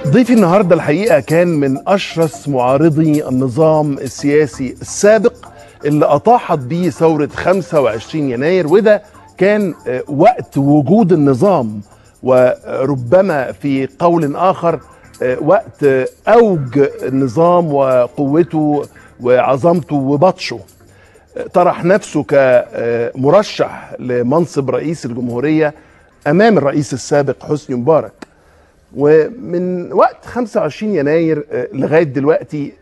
ضيفي النهارده الحقيقه كان من اشرس معارضي النظام السياسي السابق اللي اطاحت به ثوره 25 يناير، وده كان وقت وجود النظام، وربما في قول اخر وقت اوج النظام وقوته وعظمته وبطشه. طرح نفسه كمرشح لمنصب رئيس الجمهوريه امام الرئيس السابق حسني مبارك. ومن وقت 25 يناير لغاية دلوقتي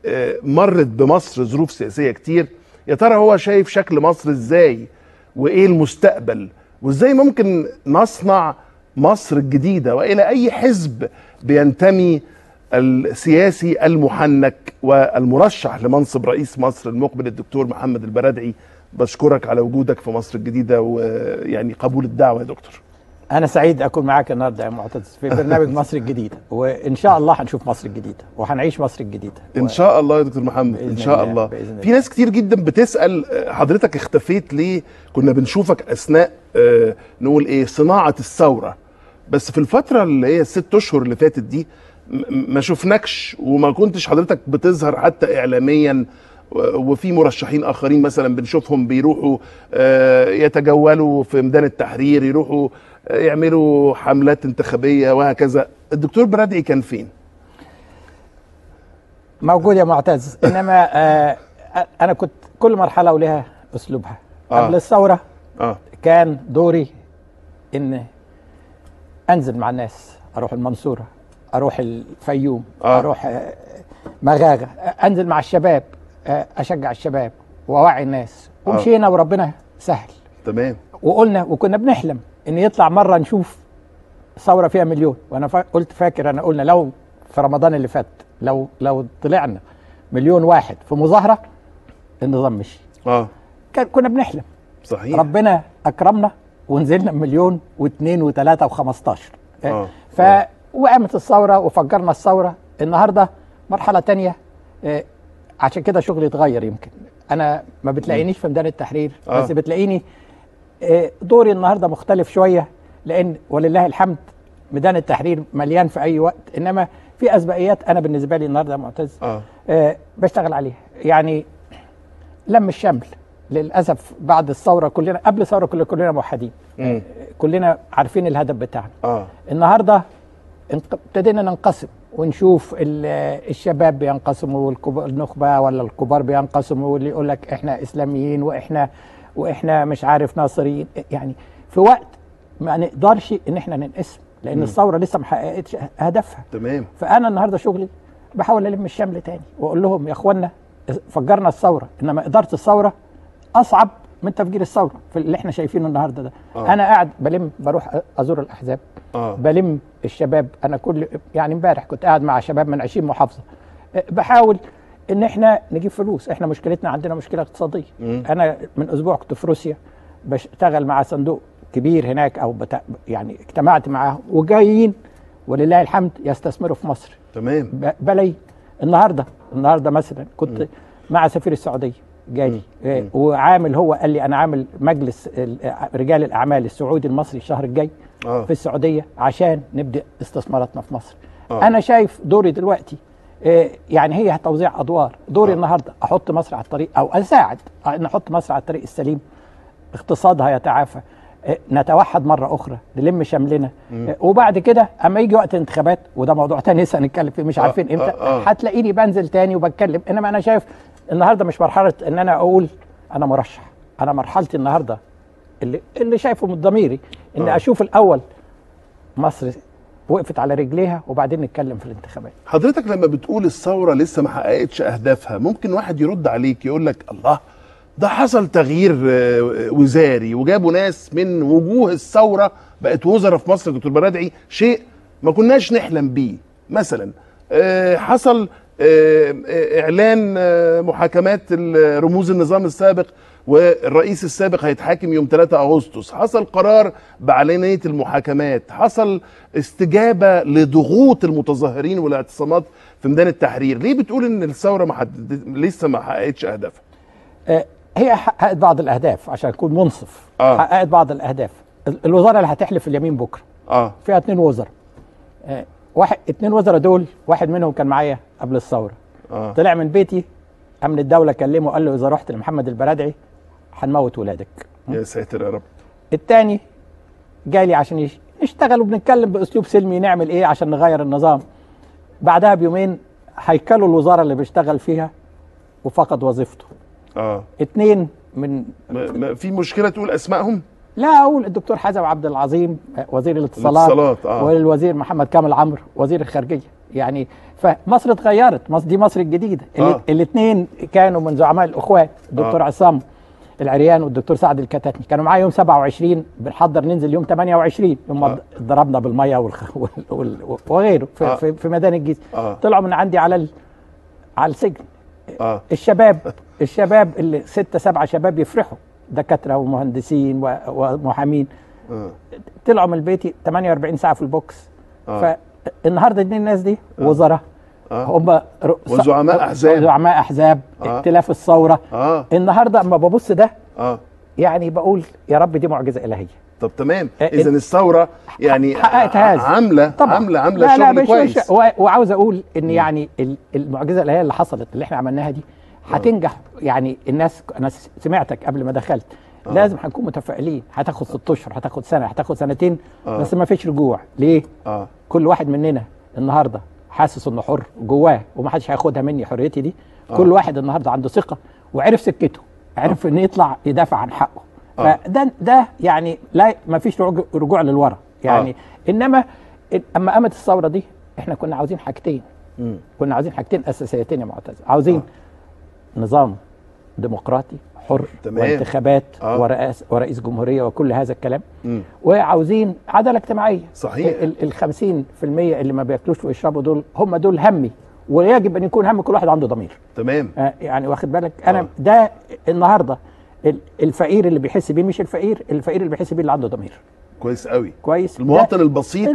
مرت بمصر ظروف سياسية كتير. يا ترى هو شايف شكل مصر ازاي وايه المستقبل، وازاي ممكن نصنع مصر الجديدة، والى اي حزب بينتمي السياسي المحنك والمرشح لمنصب رئيس مصر المقبل الدكتور محمد البرادعي. بشكرك على وجودك في مصر الجديدة ويعني قبول الدعوة يا دكتور. أنا سعيد أكون معاك النهارده يا معتز في برنامج مصر الجديدة، وإن شاء الله هنشوف مصر الجديدة وهنعيش مصر الجديدة إن شاء الله يا دكتور محمد، إن شاء الله. في ناس كتير جدا بتسأل حضرتك اختفيت ليه؟ كنا بنشوفك أثناء نقول إيه صناعة الثورة، بس في الفترة اللي هي ال6 أشهر اللي فاتت دي ما شفناكش، وما كنتش حضرتك بتظهر حتى إعلاميا. وفي مرشحين آخرين مثلا بنشوفهم بيروحوا يتجولوا في ميدان التحرير، يروحوا يعملوا حملات انتخابية وهكذا. الدكتور برادعي كان فين؟ موجود يا معتز، إنما أنا كنت كل مرحلة ولها أسلوبها. قبل الثورة كان دوري إن أنزل مع الناس، أروح المنصورة، أروح الفيوم، أروح مغاغة، أنزل مع الشباب، أشجع الشباب وأوعي الناس. ومشينا وربنا سهل. تمام. وقلنا وكنا بنحلم ان يطلع مره نشوف ثوره فيها مليون. وانا قلت فاكر انا قلنا لو في رمضان اللي فات لو طلعنا 1,000,000 واحد في مظاهره النظام مشي. كنا بنحلم. صحيح. ربنا اكرمنا ونزلنا 1,000,000 و2 و3 و15. وقامت الثوره وفجرنا الثوره. النهارده مرحله تانية، عشان كده شغلي اتغير. يمكن انا ما بتلاقينيش في ميدان التحرير، بس بتلاقيني دوري النهارده مختلف شويه، لان ولله الحمد ميدان التحرير مليان في اي وقت، انما في اسبقيات انا بالنسبه لي النهارده معتز بشتغل عليها. يعني لم الشمل للاسف بعد الثوره، كلنا قبل الثوره كلنا موحدين، كلنا عارفين الهدف بتاعنا. النهارده ابتدينا ننقسم ونشوف الشباب بينقسموا والنخبه ولا الكبار بينقسموا، واللي يقول لك احنا اسلاميين واحنا مش عارف ناصريين. يعني في وقت ما نقدرش ان احنا ننقسم، لان الثوره لسه ما حققتش هدفها. تمام. فانا النهارده شغلي بحاول الم الشمل تاني واقول لهم يا اخوانا فجرنا الثوره، انما اداره الثوره اصعب من تفجير الثوره في اللي احنا شايفينه النهارده ده. انا قاعد بروح ازور الاحزاب، بلم الشباب. انا يعني امبارح كنت قاعد مع شباب من 20 محافظه، بحاول ان احنا نجيب فلوس. احنا مشكلتنا عندنا مشكله اقتصاديه. انا من اسبوع كنت في روسيا بشتغل مع صندوق كبير هناك، او يعني اجتمعت معاهم وجايين ولله الحمد يستثمروا في مصر. تمام. بلاقي النهارده مثلا كنت مع سفير السعوديه جاي، وعامل، هو قال لي انا عامل مجلس رجال الاعمال السعودي المصري الشهر الجاي في السعوديه عشان نبدا استثماراتنا في مصر. انا شايف دوري دلوقتي يعني هي توزيع ادوار. دوري النهارده احط مصر على الطريق، او اساعد ان احط مصر على الطريق السليم، اقتصادها يتعافى، نتوحد مره اخرى، نلم شملنا. وبعد كده اما يجي وقت الانتخابات، وده موضوع تاني لسه هنتكلم فيه، مش عارفين امتى، هتلاقيني بنزل تاني وبتكلم. انما انا شايف النهارده مش مرحله ان انا اقول انا مرشح. انا مرحلتي النهارده اللي شايفه من ضميري ان اشوف الاول مصر وقفت على رجليها، وبعدين نتكلم في الانتخابات. حضرتك لما بتقول الثوره لسه ما حققتش اهدافها، ممكن واحد يرد عليك يقول لك الله، ده حصل تغيير وزاري وجابوا ناس من وجوه الثوره بقت وزراء في مصر. دكتور برادعي شيء ما كناش نحلم بيه. مثلا حصل اعلان محاكمات رموز النظام السابق، والرئيس السابق هيتحاكم يوم 3 أغسطس. حصل قرار بعلانية المحاكمات، حصل استجابة لضغوط المتظاهرين والاعتصامات في ميدان التحرير. ليه بتقول ان الثورة لسه ما حققتش اهدافها؟ هي حققت بعض الاهداف عشان اكون منصف. حققت بعض الاهداف. الوزاره اللي هتحلف اليمين بكره فيها 2 وزراء. 2 وزراء دول واحد منهم كان معايا قبل الثوره. طلع من بيتي امن الدوله كلمه وقال له اذا رحت لمحمد البرادعي هنموت ولادك. يا ساتر يا رب. الثاني جالي عشان نشتغل وبنتكلم باسلوب سلمي نعمل ايه عشان نغير النظام. بعدها بيومين هيكلوا الوزاره اللي بيشتغل فيها وفقد وظيفته. 2 من في مشكله تقول اسمائهم؟ لا اقول الدكتور حازم عبد العظيم وزير الاتصالات والوزير محمد كامل عمرو وزير الخارجيه. يعني فمصر اتغيرت، دي مصر الجديده. الاثنين كانوا من زعماء الاخوان، الدكتور عصام العريان والدكتور سعد الكتاتني، كانوا معايا يوم 27 بنحضر ننزل يوم 28 يوم ضربنا بالميه وغيره في ميدان الجيزه. طلعوا من عندي على السجن. الشباب اللي 6 7 شباب يفرحوا، دكاتره ومهندسين ومحامين، طلعوا من بيتي 48 ساعه في البوكس. فالنهارده دي الناس دي وزراء، هم وزعماء احزاب ائتلاف الثوره. النهارده اما ببص ده يعني بقول يا رب دي معجزه الهيه. طب تمام، اذا الثوره يعني حققت هذا عامله شغل كويس. وعاوز اقول ان يعني المعجزه الهيه اللي حصلت اللي احنا عملناها دي هتنجح. يعني الناس، انا سمعتك قبل ما دخلت، لازم هنكون متفائلين. هتاخد 6 اشهر، هتاخد سنه، هتاخد سنتين، بس ما فيش رجوع. ليه؟ كل واحد مننا النهارده حاسس انه حر جواه ومحدش هياخدها مني حريتي دي. كل واحد النهارده عنده ثقه وعرف سكته، عرف انه يطلع يدافع عن حقه. فده يعني لا، ما فيش رجوع للورا يعني. انما اما قامت الثوره دي احنا كنا عاوزين حاجتين. كنا عاوزين حاجتين اساسيتين يا معتز. عاوزين نظام ديمقراطي حر وانتخابات ورئيس جمهوريه وكل هذا الكلام. وعاوزين عداله اجتماعيه. صحيح. ال 50% اللي ما بياكلوش ويشربوا دول هم دول همي، ويجب ان يكون هم كل واحد عنده ضمير. تمام. يعني واخد بالك انا ده النهارده الفقير اللي بيحس بيه، مش الفقير اللي بيحس بيه اللي عنده ضمير. كويس قوي. كويس. المواطن البسيط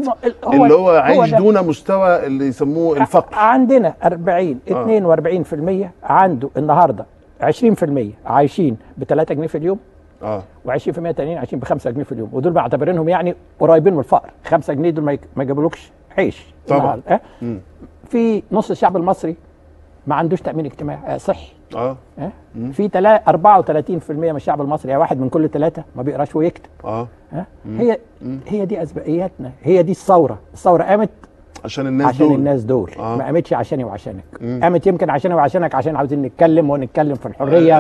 اللي هو عايش دون مستوى اللي يسموه الفقر. عندنا 42% عنده النهارده 20% عايشين ب 3 جنيه في اليوم، و20% تانيين عايشين ب 5 جنيه في اليوم، ودول بعتبرينهم يعني قريبين من الفقر. 5 جنيه دول ما يجيبولكش عيش طبعا. في نص الشعب المصري ما عندوش تأمين اجتماعي صحي. في 34% من الشعب المصري، يعني 1 من كل 3 ما بيقراش ويكتب. هي دي اسبقياتنا، هي دي الثوره قامت عشان الناس دول. ما قامتش عشاني وعشانك. قامت يمكن عشاني وعشانك عشان عاوزين نتكلم في الحريه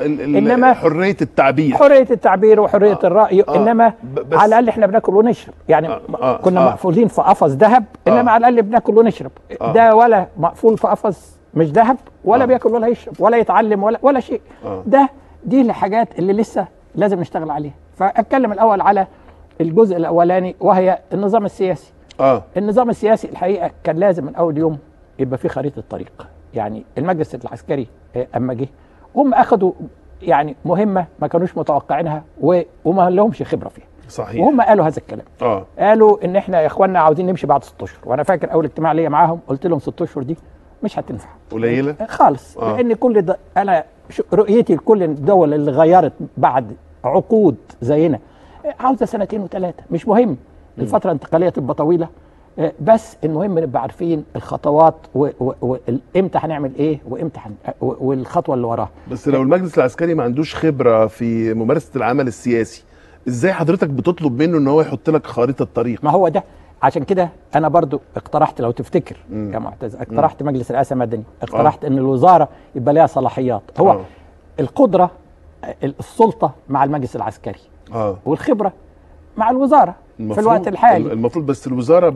انما حريه التعبير وحريه الراي. انما على الاقل احنا بناكل ونشرب يعني. كنا مقفولين في قفص ذهب، انما على الاقل بناكل ونشرب. ده ولا مقفول في قفص مش ذهب، ولا بياكل ولا يشرب ولا يتعلم ولا شيء. دي الحاجات اللي لسه لازم نشتغل عليها. فاتكلم الاول على الجزء الاولاني وهي النظام السياسي. النظام السياسي الحقيقه كان لازم من اول يوم يبقى في خريطه طريق. يعني المجلس العسكري اما جه هم اخذوا يعني مهمه ما كانوش متوقعينها وما لهمش خبره فيها. صحيح. وهم قالوا هذا الكلام. قالوا ان احنا يا اخوانا عاوزين نمشي بعد 6 اشهر. وانا فاكر اول اجتماع ليا معاهم قلت لهم 6 اشهر دي مش هتنفع، قليله خالص. لان كل ده انا رؤيتي لكل الدول اللي غيرت بعد عقود زينا عاوزه 2 و3. مش مهم الفتره الانتقاليه تبقى طويله، بس المهم نبقى عارفين الخطوات وامتى هنعمل ايه وامتى والخطوه اللي وراها. بس لو المجلس العسكري ما عندوش خبره في ممارسه العمل السياسي، ازاي حضرتك بتطلب منه ان هو يحط لك خريطه طريق؟ ما هو ده عشان كده انا برضو اقترحت، لو تفتكر يا معتز، اقترحت مجلس الرئاسه المدني، اقترحت ان الوزاره يبقى لها صلاحيات. هو القدره السلطه مع المجلس العسكري والخبره مع الوزاره في الوقت الحالي. المفروض بس الوزاره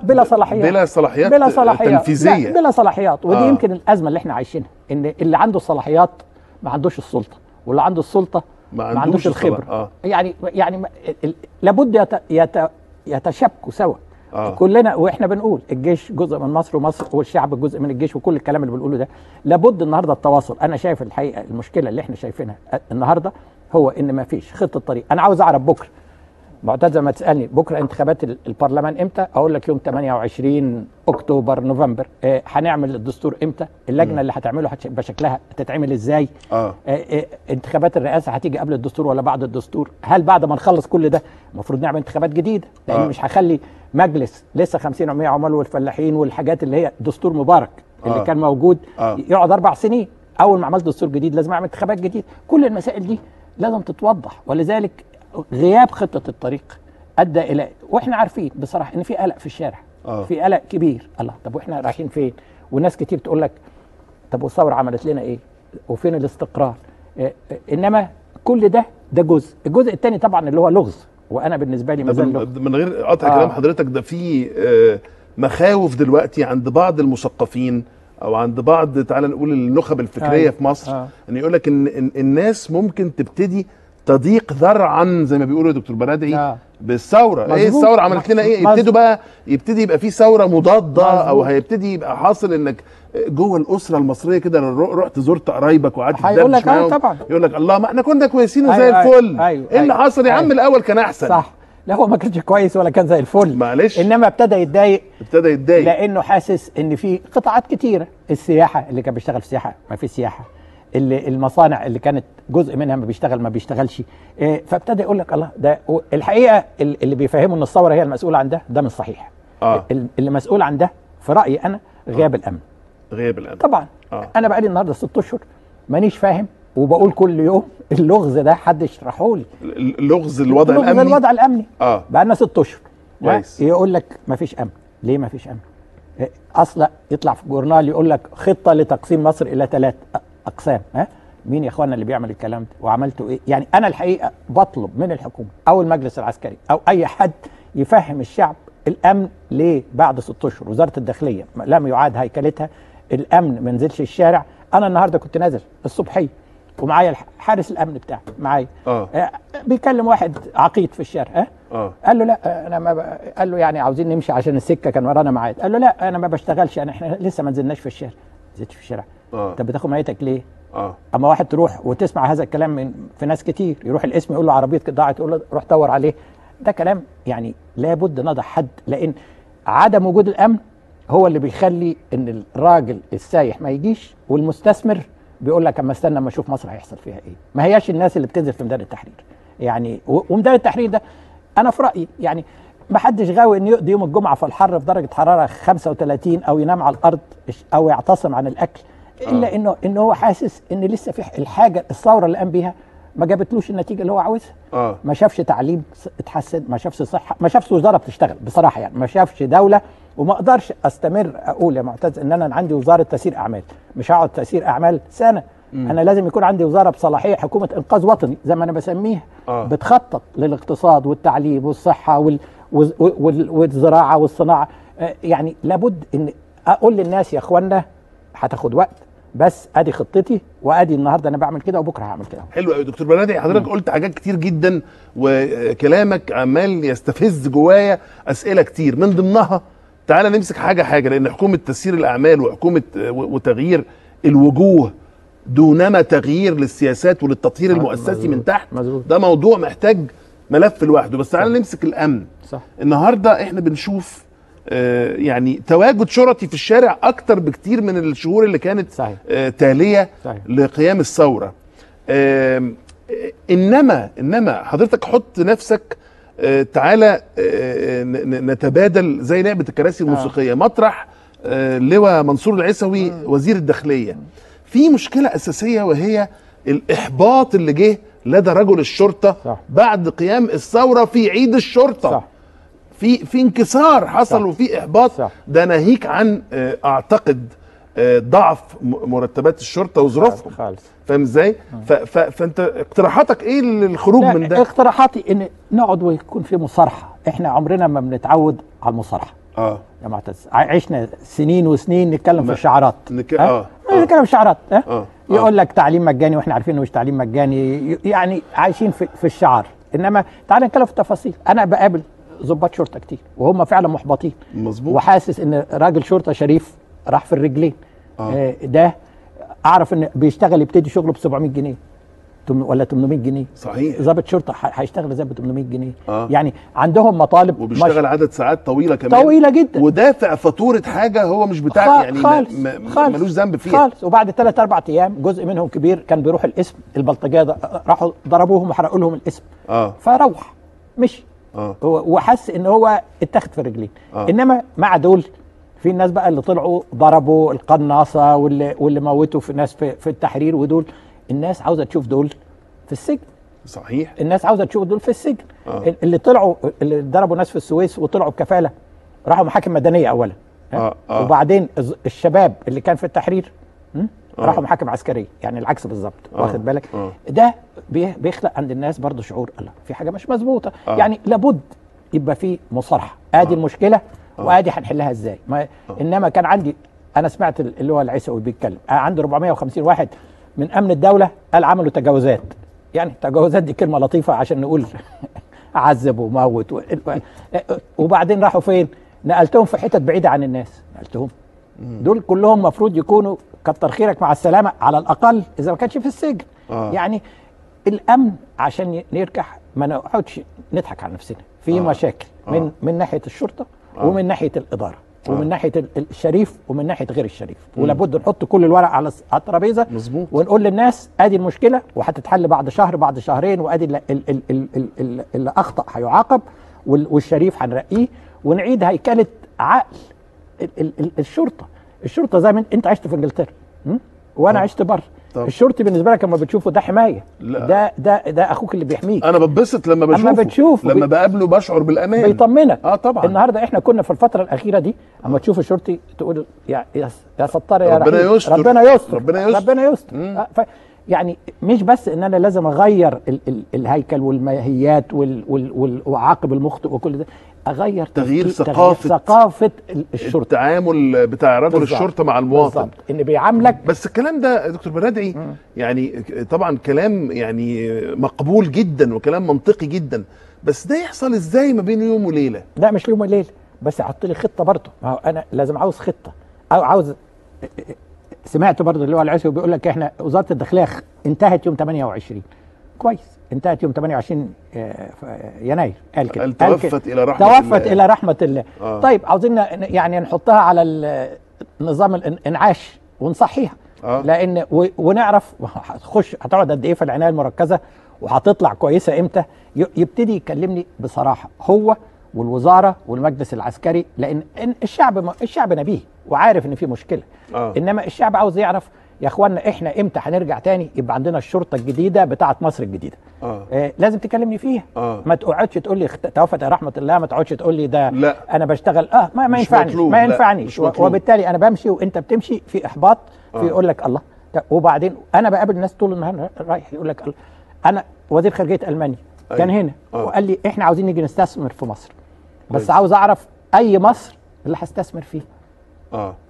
بلا صلاحيات تنفيذيه، بلا صلاحيات. ودي يمكن الازمه اللي احنا عايشينها، ان اللي عنده صلاحيات ما عندوش السلطه، واللي عنده السلطه ما عندوش الخبره. يعني لابد يتشابكوا سوا. كلنا واحنا بنقول الجيش جزء من مصر، ومصر والشعب جزء من الجيش، وكل الكلام اللي بنقوله ده لابد النهارده التواصل. انا شايف المشكله اللي احنا شايفينها النهارده هو ان ما فيش خطه طريق. انا عاوز اعرف بكره معتز لما تسالني بكره انتخابات البرلمان امتى، اقول لك يوم 28 اكتوبر نوفمبر. هنعمل الدستور امتى؟ اللجنه اللي هتعمله هتبقى شكلها هتتعمل ازاي؟ انتخابات الرئاسه هتيجي قبل الدستور ولا بعد الدستور؟ هل بعد ما نخلص كل ده المفروض نعمل انتخابات جديده؟ لان مش هخلي مجلس لسه 50 و100 عمال والفلاحين والحاجات اللي هي دستور مبارك اللي كان موجود يقعد 4 سنين. اول ما عملت دستور جديد لازم اعمل انتخابات جديد. كل المسائل دي لازم تتوضح، ولذلك غياب خطه الطريق ادى الى، واحنا عارفين بصراحه ان في قلق في الشارع، في قلق كبير. الله، طب واحنا رايحين فين؟ والناس كتير تقول لك طب والثوره عملت لنا ايه؟ وفين الاستقرار؟ انما كل ده جزء. الجزء الثاني طبعا اللي هو لغز، وانا بالنسبه لي من غير قطع كلام حضرتك، ده في مخاوف دلوقتي عند بعض المثقفين او عند بعض، تعال نقول النخب الفكريه في مصر، ان يقول لك ان الناس ممكن تبتدي تضيق ذرعا زي ما بيقولوا يا دكتور برادعي بالثوره. ايه الثوره عملت لنا ايه؟ يبتدوا بقى يبقى في ثوره مضاده، او هيبتدي يبقى حاصل انك جوه الاسره المصريه كده رحت زرت قرايبك وقعدت تدردش معاهم، طبعا يقول لك الله ما احنا كنا كويسين وزي الفل. ايه اللي حصل يا عم؟ الاول كان احسن. صح، لا هو ما كانش كويس ولا كان زي الفل، معلش، انما ابتدى يتضايق لانه حاسس ان في قطاعات كتيره. السياحه اللي كان بيشتغل في السياحه ما في سياحه، اللي المصانع اللي كانت جزء منها ما بيشتغلش. فابتدى يقول لك الله، ده الحقيقه اللي بيفهموا ان الثوره هي المسؤوله عن ده مش صحيح. اللي مسؤول عن ده في رايي انا غياب الامن. غياب الامن طبعا. انا بقالي النهارده 6 اشهر مانيش فاهم، وبقول كل يوم اللغز ده حد يشرحه لي. اللغز الوضع الامني. الوضع الامني. بقالنا 6 اشهر كويس. يقول لك ما فيش امن. ليه ما فيش امن؟ اصلا يطلع في الجورنال يقول لك خطه لتقسيم مصر الى 3 اقسام. مين يا اخوانا اللي بيعمل الكلام ده؟ وعملتوا ايه؟ يعني انا الحقيقه بطلب من الحكومه او المجلس العسكري او اي حد يفهم الشعب الامن ليه بعد 6 اشهر وزاره الداخليه لم يعاد هيكلتها، الامن ما نزلش الشارع. انا النهارده كنت نازل الصبحيه ومعايا حارس الامن بتاعي معايا، بيكلم واحد عقيد في الشارع. قال له لا انا ما قال له يعني عاوزين نمشي عشان السكه كان ورانا ميعاد. قال له لا انا ما بشتغلش، احنا لسه ما نزلناش في الشارع. نزلت في الشارع؟ انت بتاخد ميتك ليه؟ اما واحد تروح وتسمع هذا الكلام في ناس كتير، يروح الاسم يقول له عربيتك ضاعت، يقول له روح دور عليه. ده كلام يعني لابد نضع حد، لان عدم وجود الامن هو اللي بيخلي ان الراجل السايح ما يجيش، والمستثمر بيقول لك اما استنى اما اشوف مصر هيحصل فيها ايه. ما هياش الناس اللي بتنزل في ميدان التحرير يعني. وميدان التحرير ده انا في رايي يعني ما حدش غاوي انه يقضي يوم الجمعه في الحر في درجه حراره 35 او ينام على الارض او يعتصم عن الاكل، الا انه هو حاسس ان لسه في الحاجه الثوره اللي قام بيها ما جابتلوش النتيجه اللي هو عاوزها. ما شافش تعليم اتحسن، ما شافش صحه، ما شافش وزاره بتشتغل بصراحه يعني، ما شافش دوله. وما اقدرش استمر اقول يا معتز ان انا عندي وزاره تسيير اعمال، مش هقعد تسيير اعمال سنه. انا لازم يكون عندي وزاره بصلاحيه، حكومه انقاذ وطني زي ما انا بسميها، بتخطط للاقتصاد والتعليم والصحه والزراعه والصناعه. يعني لابد ان اقول للناس يا اخوانا هتاخد وقت، بس ادي خطتي وادي النهارده انا بعمل كده وبكره هعمل كده. حلو قوي دكتور برادعي، حضرتك قلت حاجات كتير جدا وكلامك عمال يستفز جوايا اسئله كتير، من ضمنها تعالى نمسك حاجه لان حكومه تسيير الاعمال وحكومه وتغيير الوجوه دونما تغيير للسياسات وللتطهير المؤسسي من تحت، ده موضوع محتاج ملف لوحده. بس تعالى نمسك الامن. صح. النهارده احنا بنشوف يعني تواجد شرطي في الشارع اكتر بكتير من الشهور اللي كانت تاليه لقيام الثوره. انما حضرتك حط نفسك تعالى نتبادل زي لعبه الكراسي الموسيقيه. مطرح لواء منصور العيسوي وزير الداخليه، في مشكله اساسيه وهي الاحباط اللي جه لدى رجل الشرطه بعد قيام الثوره في عيد الشرطه. في انكسار حصل وفي احباط. ده ناهيك عن اعتقد ضعف مرتبات الشرطه وظروفهم، فاهم ازاي؟ فانت اقتراحاتك ايه للخروج من ده؟ اقتراحاتي ان نقعد ويكون في مصارحه. احنا عمرنا ما بنتعود على المصارحه يا معتز. عشنا سنين وسنين نتكلم في الشعارات، نتكلم في الشعارات. يقول لك تعليم مجاني واحنا عارفين انه مش تعليم مجاني، يعني عايشين في الشعار. انما تعال نتكلم في التفاصيل. انا بقابل ضباط شرطه كتير وهم فعلا محبطين، مظبوط، وحاسس ان راجل شرطه شريف راح في الرجلين. ده اعرف ان بيشتغل يبتدي شغله ب 700 جنيه ولا 800 جنيه. صحيح. ضابط شرطه هيشتغل ازاي ب 800 جنيه؟ يعني عندهم مطالب وبيشتغل عدد ساعات طويله كمان، طويله جدا، ودافع فاتوره حاجه هو مش بتاع يعني خالص ملوش ذنب فيها خالص. وبعد 3 4 ايام جزء منهم كبير كان بيروح القسم، البلطجيه راحوا ضربوهم وحرقوا لهم القسم. فروح مشي وحس ان هو اتاخد في الرجلين. انما مع دول في الناس بقى اللي طلعوا ضربوا القناصه واللي موتوا في ناس في التحرير، ودول الناس عاوزه تشوف دول في السجن. صحيح. الناس عاوزه تشوف دول في السجن. اللي طلعوا اللي ضربوا ناس في السويس وطلعوا بكفاله راحوا محاكم مدنيه اولا. وبعدين الشباب اللي كان في التحرير راحوا محاكم عسكريه، يعني العكس بالظبط. واخد بالك؟ ده بيخلق عند الناس برضو شعور الله في حاجه مش مظبوطه. يعني لابد يبقى في مصارحه، ادي المشكله وادي هنحلها ازاي. انما كان عندي، انا سمعت اللي هو العيسوي بيتكلم، عنده 450 واحد من امن الدوله قال عملوا تجاوزات. يعني تجاوزات دي كلمه لطيفه عشان نقول عذب وموت وبعدين راحوا فين؟ نقلتهم في حتت بعيده عن الناس. نقلتهم دول كلهم مفروض يكونوا كتر خيرك مع السلامه على الاقل اذا ما كانش في السجن. يعني الامن عشان نركح ما نقعدش نضحك على نفسنا في مشاكل من ناحيه الشرطه ومن ناحيه الاداره ومن ناحيه الشريف ومن ناحيه غير الشريف. ولابد نحط كل الورق على الترابيزه ونقول للناس ادي المشكله وهتتحل بعد شهر بعد شهرين، وادي اللي اخطا هيعاقب والشريف هنرقيه، ونعيد هيكله عقل الشرطه زي ما انت عشت في انجلترا وانا عشت بره. الشرطي بالنسبه لك لما بتشوفه ده حمايه. لا. ده اخوك اللي بيحميك. انا بتبسط لما بشوفه، لما بقابله بشعر بالامان، بيطمنك. طبعا. النهارده احنا كنا في الفتره الاخيره دي اما تشوف الشرطي تقول يا ستار يا ربنا يستر ربنا يستر. يعني مش بس ان انا لازم اغير الهيكل والماهيات واعاقب المخطئ وكل ده، اغير تغيير ثقافه الشرطه، التعامل بتاع رجل الشرطه مع المواطن بالظبط، ان بيعاملك. بس الكلام ده يا دكتور بنادعي يعني طبعا كلام يعني مقبول جدا وكلام منطقي جدا، بس ده يحصل ازاي ما بين يوم وليله؟ لا مش يوم وليله، بس حط لي خطه برضه. ما هو انا لازم عاوز خطه او عاوز. سمعت برضه اللي هو العيسوي بيقول لك احنا وزاره الداخليه انتهت يوم 28. كويس، انتهت يوم 28 يناير. قال كده، توفت الى رحمه الله. توفت الى رحمه الله. طيب عاوزين يعني نحطها على نظام الانعاش ونصحيها. لان ونعرف هتقعد قد ايه في العنايه المركزه وهتطلع كويسه امتى. يبتدي يكلمني بصراحه هو والوزاره والمجلس العسكري، لان الشعب نبيه وعارف ان في مشكله. انما الشعب عاوز يعرف يا اخوانا احنا امتى هنرجع تاني يبقى عندنا الشرطه الجديده بتاعه مصر الجديده. لازم تكلمني فيها. ما تقعدش تقول لي توفت يا رحمه الله، ما تقعدش تقول لي ده لا. انا بشتغل ما ينفعنيش وبالتالي انا بمشي وانت بتمشي في احباط. في يقول لك الله. وبعدين انا بقابل ناس طول النهار رايح يقول لك الله. انا وزير خارجيه المانيا كان هنا وقال لي احنا عاوزين نيجي نستثمر في مصر، بس عاوز اعرف اي مصر اللي هستثمر فيه.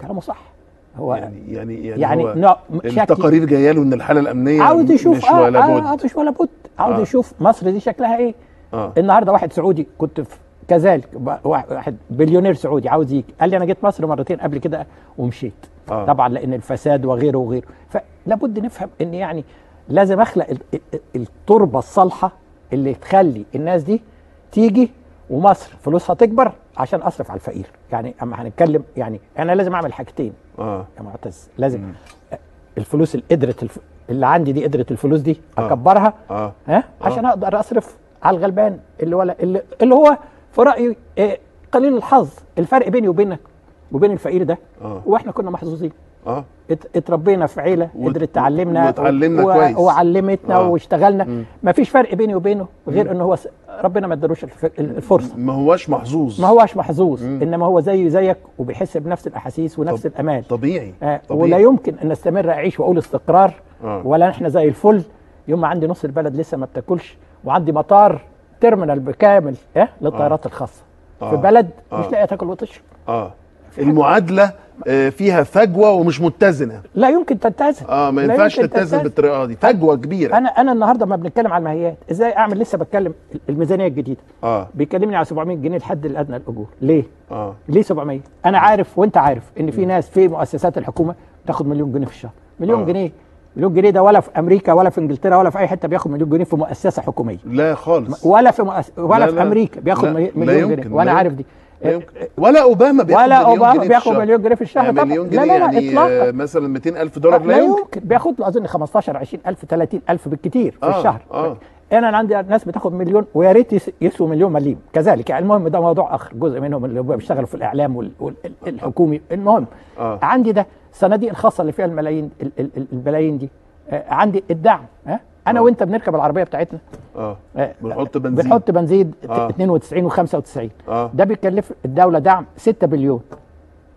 كلامه صح. هو يعني هو التقارير جايه له ان الحاله الامنيه عاوز يشوف مش ولا بد. مش ولا بد. عاوز يشوف مصر دي شكلها ايه. النهارده واحد سعودي كنت كذلك، واحد بليونير سعودي عاوز يجي قال لي انا جيت مصر مرتين قبل كده ومشيت. طبعا لان الفساد وغيره وغيره. فلابد نفهم ان يعني لازم اخلق التربه الصالحه اللي تخلي الناس دي تيجي ومصر فلوسها تكبر عشان اصرف على الفقير. يعني اما هنتكلم يعني انا لازم اعمل حاجتين يا معتز. لازم الفلوس اللي عندي دي قدرة الفلوس دي اكبرها عشان اقدر اصرف على الغلبان اللي هو في رايي قليل الحظ. الفرق بيني وبينك وبين الفقير ده واحنا كنا محظوظين. اتربينا في عيله قدرت تعلمنا كويس وعلمتنا واشتغلنا. ما فيش فرق بيني وبينه غير ان هو ربنا ما ادالوش الفرصه. ما هوش محظوظ. انما هو زيك وبيحس بنفس الاحاسيس ونفس الامال. طبيعي. ولا يمكن ان استمر اعيش واقول استقرار ولا احنا زي الفل يوم ما عندي نص البلد لسه ما بتاكلش وعندي مطار تيرمينال بكامل للطيارات الخاصه في بلد مش لاقيه تاكل وتشرب. المعادله فيها فجوه ومش متزنه. لا يمكن تتزن. ما ينفعش تتزن بالطريقه دي. فجوه كبيره. انا النهارده ما بنتكلم على الماهيات ازاي اعمل. لسه بتكلم الميزانيه الجديده. بيكلمني على 700 جنيه الحد الادنى للاجور. ليه؟ ليه 700؟ انا عارف وانت عارف ان في ناس في مؤسسات الحكومه تاخد مليون جنيه في الشهر. مليون جنيه مليون جنيه ده ولا في امريكا ولا في انجلترا ولا في اي حته بياخد مليون جنيه في مؤسسه حكوميه. لا خالص. ولا في ولا في امريكا بياخد مليون جنيه، وانا عارف دي. ولا اوباما بياخد مليون جنيه في الشهر طبعا. مليون جنيه لا يعني إطلاقا. مثلا 200,000 دولار لا يمكن. بياخد له اظن 15 20,000 30,000 بالكتير في الشهر. انا عندي ناس بتاخد مليون ويا ريت يسووا مليون مليم كذلك يعني. المهم ده موضوع اخر، جزء منهم اللي بيشتغلوا في الاعلام والحكومي. المهم عندي ده الصناديق الخاصه اللي فيها الملايين البلايين دي. عندي الدعم. انا وانت بنركب العربيه بتاعتنا بنحط بنزين 92 و95. ده بيكلف الدوله دعم 6 بليون.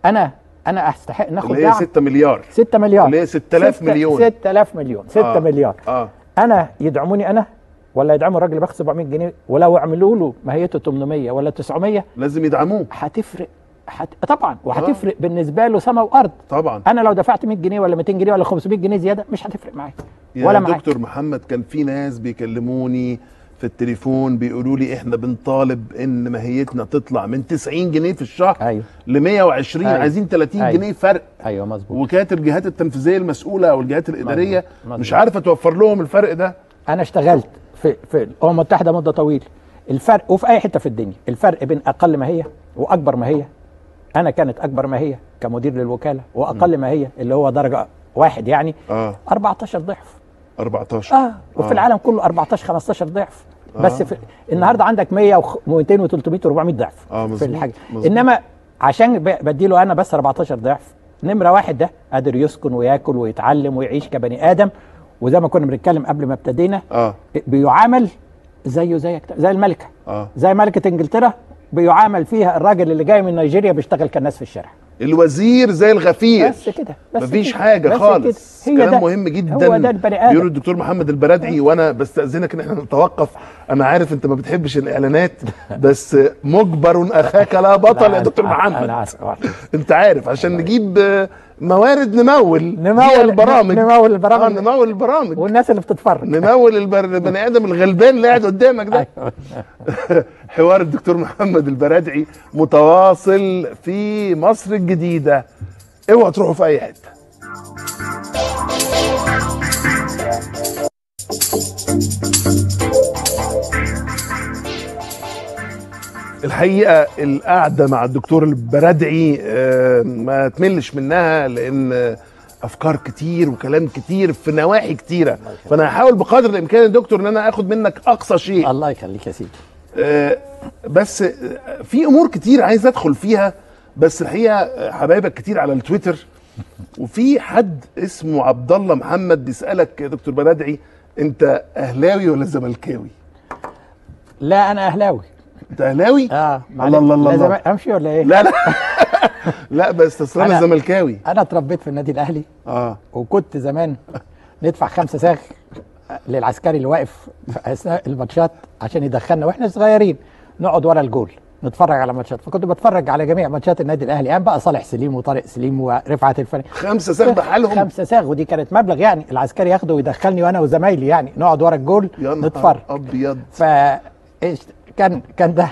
انا استحق ناخد دعم 6 مليار 6 مليار اللي هي 6000 مليون 6000 مليون 6 مليار. انا يدعموني انا ولا يدعموا الراجل اللي بياخد 700 جنيه؟ ولو عملوا له ماهيته 800 ولا 900 لازم يدعموه. هتفرق طبعا، وهتفرق بالنسبه له سما وارض طبعا. انا لو دفعت 100 جنيه ولا 200 جنيه ولا 500 جنيه زياده مش هتفرق معايا ولا معايا. دكتور محمد كان في ناس بيكلموني في التليفون بيقولوا لي احنا بنطالب ان ماهيتنا تطلع من 90 جنيه في الشهر ل 120. عايزين 30 جنيه فرق. ايوه مظبوط. وكانت الجهات التنفيذيه المسؤوله او الجهات الاداريه مظبوط. مش عارفه توفر لهم الفرق ده. انا اشتغلت في الامم المتحده مده طويله. الفرق وفي اي حته في الدنيا الفرق بين اقل ماهيه واكبر ماهيه. انا كانت اكبر ماهيه كمدير للوكاله واقل ماهيه اللي هو درجه واحد يعني 14 ضعف. 14 وفي العالم كله 14 15 ضعف. بس في النهارده عندك 100 و200 و300 و400 ضعف في الحاجه. انما عشان بديله انا بس 14 ضعف. نمره واحد ده قادر يسكن وياكل ويتعلم ويعيش كبني ادم، وزي ما كنا بنتكلم قبل ما ابتدينا بيعامل زيه زيك زي الملكه. زي ملكه انجلترا بيعامل فيها الراجل اللي جاي من نيجيريا بيشتغل كناس في الشارع. الوزير زي الغفير بس كده مفيش حاجه خالص. كلام مهم جدا. هو ده البني ادم. بيقول الدكتور محمد البرادعي. وانا بستاذنك ان احنا نتوقف. انا عارف انت ما بتحبش الاعلانات بس مجبر اخاك لا بطل يا دكتور محمد. أنا انت عارف عشان نجيب موارد نمول البرامج نمول البرامج والناس اللي بتتفرج نمول البني ادم الغلبان اللي قاعد قدامك ده. حوار الدكتور محمد البرادعي متواصل في مصر الجديدة. اوعوا تروحوا في اي حتة. الحقيقة القعدة مع الدكتور البرادعي ما تملش منها، لان افكار كتير وكلام كتير في نواحي كتيرة. فانا هحاول بقدر الامكان يا دكتور ان انا اخد منك اقصى شيء. الله يخليك يا سيدي. بس في امور كتير عايز ادخل فيها، بس الحقيقه حبايبك كتير على التويتر. وفي حد اسمه عبد الله محمد بيسالك يا دكتور برادعي انت اهلاوي ولا زملكاوي؟ لا انا اهلاوي. انت اهلاوي؟ الله لازم امشي ولا ايه؟ لا لا بس اصل انا زملكاوي. انا اتربيت في النادي الاهلي. وكنت زمان ندفع 5 ساغ للعسكري اللي واقف اثناء الماتشات عشان يدخلنا واحنا صغيرين نقعد ورا الجول نتفرج على ماتشات. فكنت بتفرج على جميع ماتشات النادي الاهلي يعني بقى صالح سليم وطارق سليم ورفعت الفني. 5 ساغ بحالهم. 5 ساغ ودي كانت مبلغ يعني. العسكري ياخده ويدخلني وانا وزمايلي يعني نقعد ورا الجول نتفرج. ابيض. كان ده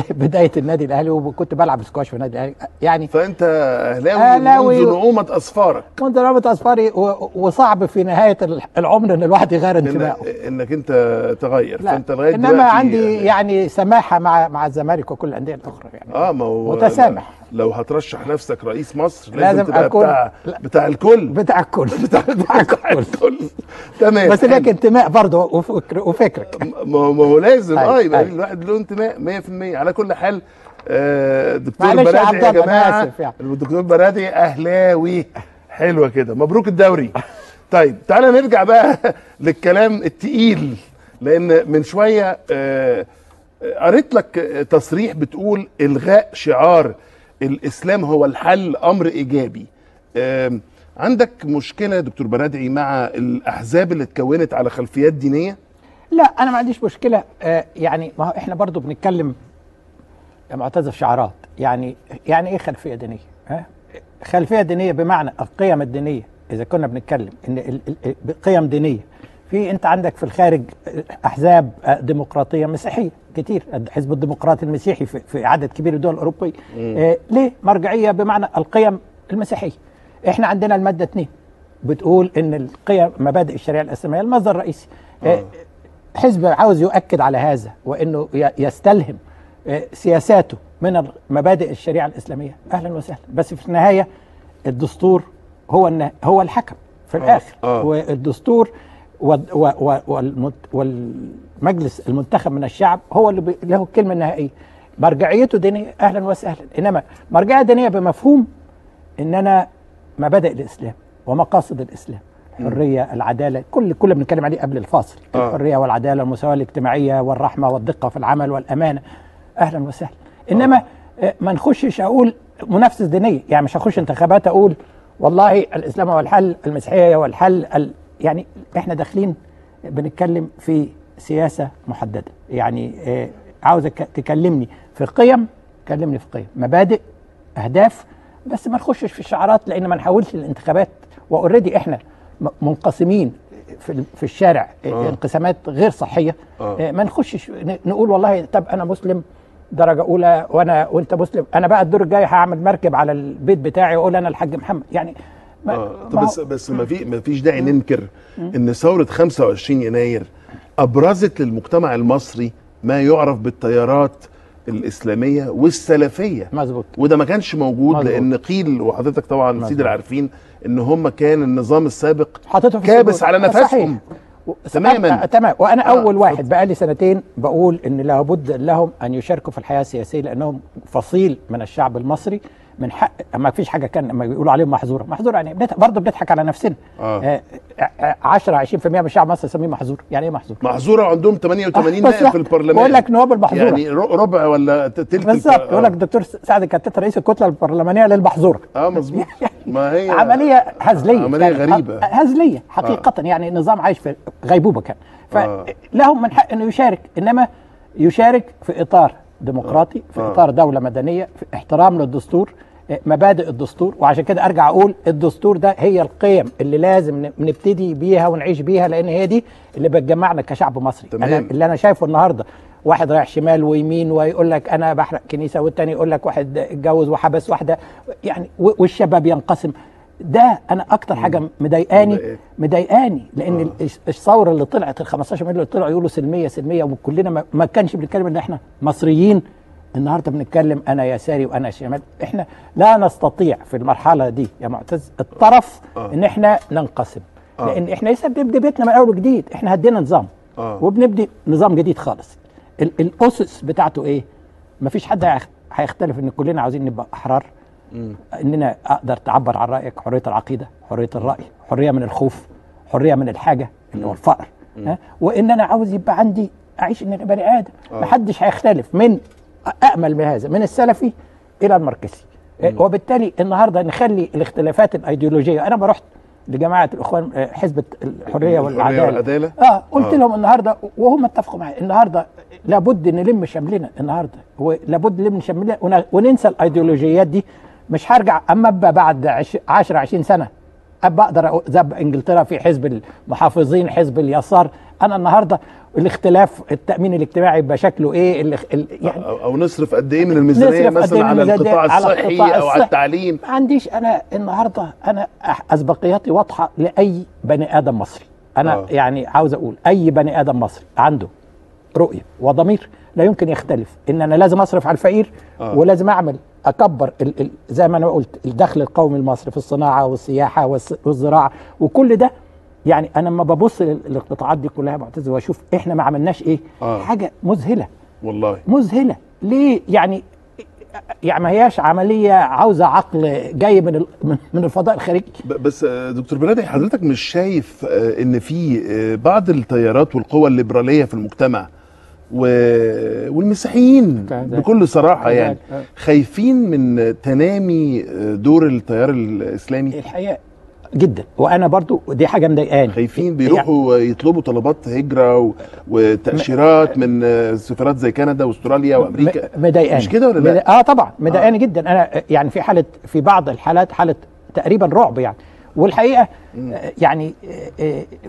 بدايه النادي الاهلي. وكنت بلعب سكواش في النادي الاهلي يعني. فانت اهلاوي منذ نعومه اصفارك. منذ نعومه اصفاري. وصعب في نهايه العمر ان الواحد يغير انتمائه. انك انت تغير. فانت لغايه انما عندي يعني سماحه مع الزمالك وكل الانديه الاخرى يعني. ما هو متسامح. لو هترشح نفسك رئيس مصر لازم تبقى بتاع الكل. بتاع الكل. تمام. بس لك انتماء برضه وفكرك. ما هو لازم يبقى الواحد له انتماء 100%. على كل حال دكتور برادعي يا جماعه يعني. الدكتور برادعي اهلاوي. حلوه كده. مبروك الدوري. طيب تعالى نرجع بقى للكلام التقيل، لان من شويه قريت لك تصريح بتقول الغاء شعار الاسلام هو الحل امر ايجابي. عندك مشكله يا دكتور برادعي مع الاحزاب اللي اتكونت على خلفيات دينيه؟ لا انا ما عنديش مشكله. يعني ما هو احنا برضو بنتكلم يا معتز في شعارات. يعني ايه خلفيه دينيه؟ خلفيه دينيه بمعنى القيم الدينيه. اذا كنا بنتكلم ان قيم دينيه في انت عندك في الخارج احزاب ديمقراطيه مسيحيه كتير. الحزب الديمقراطي المسيحي في عدد كبير من الدول الاوروبيه. ليه؟ مرجعيه بمعنى القيم المسيحيه. احنا عندنا الماده 2 بتقول ان القيم مبادئ الشريعه الاسلاميه المصدر الرئيسي. حزب عاوز يؤكد على هذا وانه يستلهم سياساته من مبادئ الشريعه الاسلاميه، اهلا وسهلا، بس في النهايه الدستور هو الحكم في الاخر. والدستور والمجلس المنتخب من الشعب هو اللي له الكلمه النهائيه. مرجعيته دينيه اهلا وسهلا، انما مرجعيه دينيه بمفهوم ان انا مبادئ الاسلام ومقاصد الاسلام، الحريه، العداله، كل بنتكلم عليه قبل الفاصل، الحريه والعداله والمساواه الاجتماعيه والرحمه والدقه في العمل والامانه، اهلا وسهلا. انما ما نخشش اقول منافسه دينيه، يعني مش هخش انتخابات اقول والله الاسلام هو الحل، المسيحيه هو الحل، يعني احنا داخلين بنتكلم في سياسه محدده. يعني عاوزك تكلمني في قيم، كلمني في قيم، مبادئ، اهداف، بس ما نخشش في الشعارات، لان ما نحاولش الانتخابات واوريدي احنا منقسمين في الشارع انقسامات غير صحيه. ما نخشش نقول والله طب انا مسلم درجه اولى وانت مسلم، انا بقى الدور الجاي هعمل مركب على البيت بتاعي واقول انا الحاج محمد، يعني بس ما فيش داعي ننكر ان ثوره 25 يناير ابرزت للمجتمع المصري ما يعرف بالتيارات الاسلاميه والسلفيه. مظبوط. وده ما كانش موجود مزبوط. لان قيل، وحضرتك طبعا سيدي العارفين، ان هم كان النظام السابق كابس على نفسهم تماما. تمام. وانا اول واحد بقالي سنتين بقول ان لابد لهم ان يشاركوا في الحياه السياسيه، لانهم فصيل من الشعب المصري، من حق. ما فيش حاجه كان لما بيقولوا عليهم محظوره يعني برضه بنضحك على نفسنا. 10-20% من الشعب المصري يسميه محظور. يعني ايه محظور؟ محظوره عندهم 88 نائب في البرلمان. بقول لك نواب المحظوره، يعني ربع ولا تلت بالظبط. يقول لك الدكتور سعد كتت رئيس الكتله البرلمانيه للمحظوره. مظبوط. ما هي عمليه هزليه، عمليه غريبه، هزليه حقيقه. يعني نظام عايش في غيبوبه كان. فلهم من حق انه يشارك، انما يشارك في اطار ديمقراطي، في اطار دوله مدنيه، في احترام للدستور، مبادئ الدستور. وعشان كده ارجع اقول الدستور ده هي القيم اللي لازم نبتدي بيها ونعيش بيها، لان هي دي اللي بتجمعنا كشعب مصري. اللي انا شايفه النهارده واحد رايح شمال ويمين ويقول لك انا بحرق كنيسه، والتاني يقول لك واحد اتجوز وحبس واحده، يعني والشباب ينقسم. ده انا اكتر حاجه مضايقاني لان الثوره اللي طلعت، ال 15 مليون اللي طلعوا يقولوا سلميه، وكلنا ما كانش بنتكلم ان احنا مصريين. النهارده بنتكلم انا يساري وانا شمال. احنا لا نستطيع في المرحله دي يا معتز الطرف ان احنا ننقسم، لان احنا لسه بنبدا بيتنا من اول وجديد. احنا هدينا نظام وبنبدي نظام جديد خالص. الاسس بتاعته ايه؟ مفيش حد هيختلف ان كلنا عاوزين نبقى احرار، اننا اقدر تعبر عن رايك، حريه العقيده، حريه الراي، حريه من الخوف، حريه من الحاجه اللي هو الفقر، وان انا عاوز يبقى عندي اعيش ان بني ادم. محدش هيختلف، من أأمل من هذا، من السلفي إلى الماركسي. وبالتالي النهارده نخلي الاختلافات الأيديولوجية. أنا ما رحت لجماعة الإخوان حزب الحرية والعدالة، قلت لهم النهارده وهم اتفقوا معي، النهارده لابد نلم شملنا، النهارده ولابد نلم شملنا وننسى الأيديولوجيات دي. مش هرجع أما أبقى بعد 10-20 سنة أبقى أقدر زب إنجلترا في حزب المحافظين، حزب اليسار. أنا النهارده الاختلاف التأمين الاجتماعي يبقى شكله ايه، يعني او نصرف قد ايه من الميزانيه مثلا على القطاع الصحي او على التعليم. ما عنديش انا النهارده، انا اسبقياتي واضحه لاي بني ادم مصري. انا يعني عاوز اقول اي بني ادم مصري عنده رؤيه وضمير لا يمكن يختلف ان انا لازم اصرف على الفقير، ولازم اعمل اكبر زي ما انا قلت الدخل القومي المصري في الصناعه والسياحه والزراعه وكل ده. يعني انا لما ببص للقطاعات دي كلها معتز واشوف احنا ما عملناش ايه، حاجه مذهله والله، مذهله. ليه؟ يعني ما هياش عمليه عاوزه عقل جاي من الفضاء الخارجي. بس دكتور برادعي، حضرتك مش شايف ان في بعض التيارات والقوى الليبراليه في المجتمع والمسيحيين بكل صراحه يعني خايفين من تنامي دور التيار الاسلامي؟ الحقيقه جدا، وانا برضو دي حاجه مضايقاني. خايفين بيروحوا يطلبوا طلبات هجره وتاشيرات من سفارات زي كندا واستراليا وامريكا. مضايقاني مش كده ولا لا؟ طبعا مضايقاني جدا. انا يعني في بعض الحالات حاله تقريبا رعب يعني. والحقيقه يعني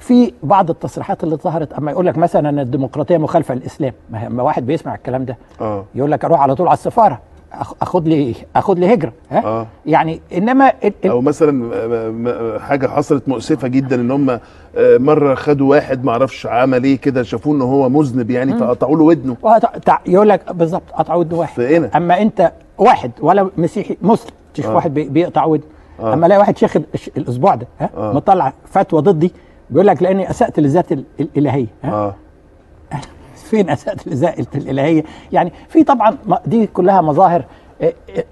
في بعض التصريحات اللي ظهرت، اما يقول لك مثلا ان الديمقراطيه مخالفه للاسلام. ما واحد بيسمع الكلام ده يقول لك اروح على طول على السفاره اخد لي هجره يعني. انما او مثلا حاجه حصلت مؤسفه جدا، ان هم مره خدوا واحد ما اعرفش عمل ايه كده، شافوه ان هو مذنب يعني فقطعوا له ودنه. يقول لك بالظبط قطعوا ودن واحد. اما انت واحد ولا مسيحي مسلم تشوف واحد بيقطع ودن. اما الاقي واحد شيخ الاسبوع ده مطلع فتوى ضدي بيقول لك لاني اسأت للذات الالهيه. فين اسأت للذات الالهيه؟ يعني في طبعا دي كلها مظاهر،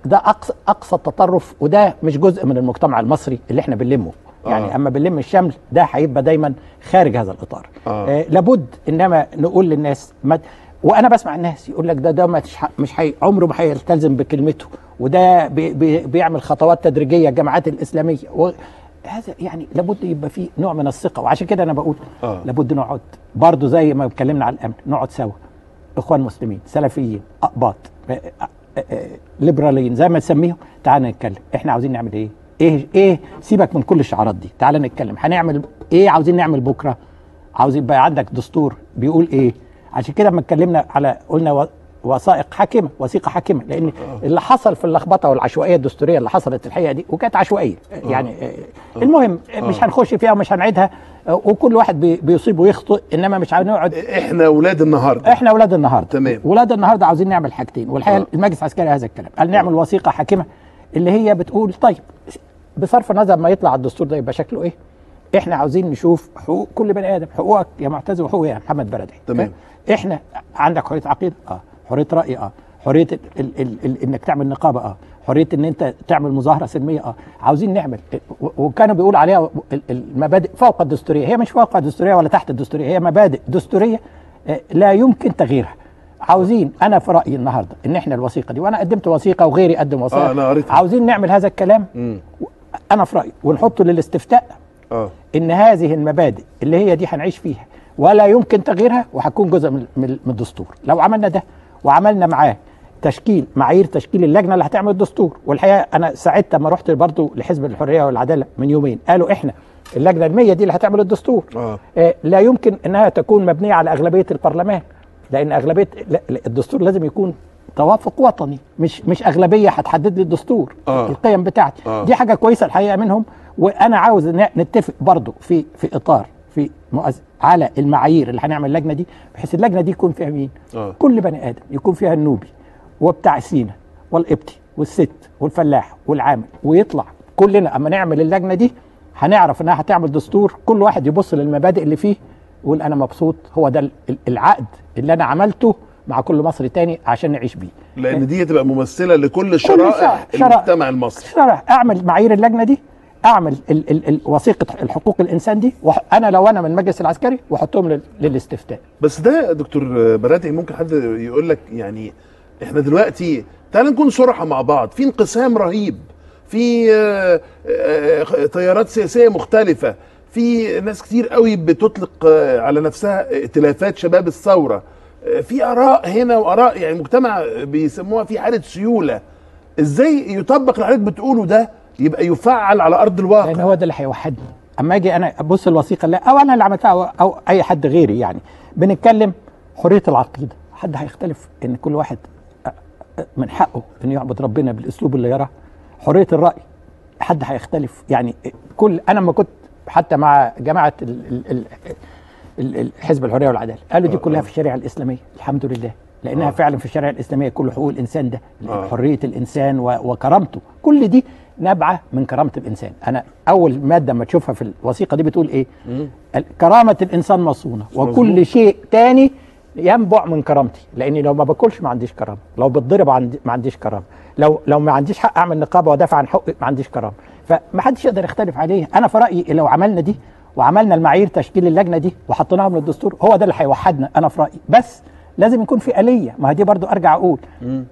ده اقصى التطرف، وده مش جزء من المجتمع المصري اللي احنا بنلمه يعني. اما بنلم الشمل ده هيبقى دايما خارج هذا الاطار. لابد انما نقول للناس وانا بسمع الناس يقول لك ده مش عمره ما هيلتزم بكلمته، وده بيعمل خطوات تدريجيه الجماعات الاسلاميه، هذا يعني لابد يبقى فيه نوع من الثقه. وعشان كده انا بقول لابد نقعد برضه زي ما اتكلمنا على الامن، نقعد سوا اخوان مسلمين سلفيين اقباط ليبراليين زي ما تسميهم، تعال نتكلم احنا عاوزين نعمل ايه. سيبك من كل الشعارات دي، تعال نتكلم هنعمل ايه، عاوزين نعمل بكره، عاوز يبقى عندك دستور بيقول ايه. عشان كده لما اتكلمنا على قلنا وثائق حاكمه، وثيقه حاكمه، لان اللي حصل في اللخبطه والعشوائيه الدستوريه اللي حصلت الحقيقه دي وكانت عشوائيه يعني. المهم مش هنخش فيها ومش هنعيدها، وكل واحد بيصيب ويخطئ، انما مش هنقعد. احنا اولاد النهارده، تمام. اولاد النهارده عاوزين نعمل حاجتين، والحقيقه المجلس العسكري هذا الكلام قال نعمل وثيقه حاكمه اللي هي بتقول طيب بصرف النظر ما يطلع الدستور ده يبقى شكله ايه، احنا عاوزين نشوف حقوق كل بني ادم، حقوقك يا معتز وحقوق يا محمد بلدي. تمام. احنا عندك حريه عقيده، حريه راي، حريه انك تعمل نقابه، حريه ان انت تعمل مظاهره سلميه، عاوزين نعمل. وكانوا بيقولوا عليها المبادئ فوق الدستوريه، هي مش فوق الدستوريه ولا تحت الدستوريه، هي مبادئ دستوريه لا يمكن تغييرها. عاوزين، انا في رايي النهارده ان احنا الوثيقه دي، وانا قدمت وثيقه وغيري قدم وثيقه، عاوزين نعمل هذا الكلام. انا في رايي ونحطه للاستفتاء ان هذه المبادئ اللي هي دي هنعيش فيها ولا يمكن تغييرها، وهتكون جزء من الدستور. لو عملنا ده وعملنا معاه معايير تشكيل اللجنه اللي هتعمل الدستور. والحقيقه انا ساعتها ما رحت برضه لحزب الحريه والعداله من يومين، قالوا احنا اللجنه ال100 دي اللي هتعمل الدستور لا يمكن انها تكون مبنيه على اغلبيه البرلمان، لان اغلبيه الدستور لازم يكون توافق وطني، مش اغلبيه هتحدد لي الدستور. القيم بتاعتي دي حاجه كويسه الحقيقه منهم. وانا عاوز نتفق برضه في اطار على المعايير اللي هنعمل اللجنه دي، بحيث اللجنه دي يكون فيها مين؟ كل بني ادم، يكون فيها النوبي وبتاع سينا والقبطي والست والفلاح والعامل، ويطلع كلنا اما نعمل اللجنه دي هنعرف انها هتعمل دستور كل واحد يبص للمبادئ اللي فيه ويقول انا مبسوط، هو ده العقد اللي انا عملته مع كل مصري تاني عشان نعيش بيه. لان دي هتبقى ممثله لكل شرائح المجتمع المصري. اعمل معايير اللجنه دي، اعمل وثيقه الحقوق الانسان دي، وانا لو انا من المجلس العسكري واحطهم للاستفتاء. بس ده دكتور برادعي ممكن حد يقول لك يعني احنا دلوقتي تعال نكون صراحه مع بعض، في انقسام رهيب، في تيارات سياسيه مختلفه، في ناس كتير قوي بتطلق على نفسها ائتلافات شباب الثوره، في اراء هنا واراء، يعني مجتمع بيسموها في حاله سيوله. ازاي يطبق اللي حضرتك بتقوله ده يبقى يفعل على ارض الواقع؟ لان هو ده اللي هيوحدني. اما اجي انا ابص الوثيقه اللي او انا اللي عملتها او اي حد غيري، يعني بنتكلم حريه العقيده، حد هيختلف ان كل واحد من حقه ان يعبد ربنا بالاسلوب اللي يراه. حريه الراي حد هيختلف، يعني انا لما كنت حتى مع جماعه حزب الحريه والعداله قالوا دي كلها في الشريعه الاسلاميه، الحمد لله، لانها فعلا في الشريعه الاسلاميه كل حقوق الانسان ده، حريه الانسان وكرامته، كل دي نابعه من كرامه الانسان. انا اول ماده ما تشوفها في الوثيقه دي بتقول ايه؟ كرامه الانسان مصونه، وكل شيء تاني ينبع من كرامتي، لاني لو ما باكلش ما عنديش كرامه، لو بتضرب ما عنديش كرامه، لو ما عنديش حق اعمل نقابه وادافع عن حقوقي ما عنديش كرامه. فما حدش يقدر يختلف عليه. انا في رايي لو عملنا دي وعملنا المعايير تشكيل اللجنه دي وحطيناها من الدستور، هو ده اللي هيوحدنا. انا في رايي بس لازم يكون في آلية. ما دي برضو ارجع اقول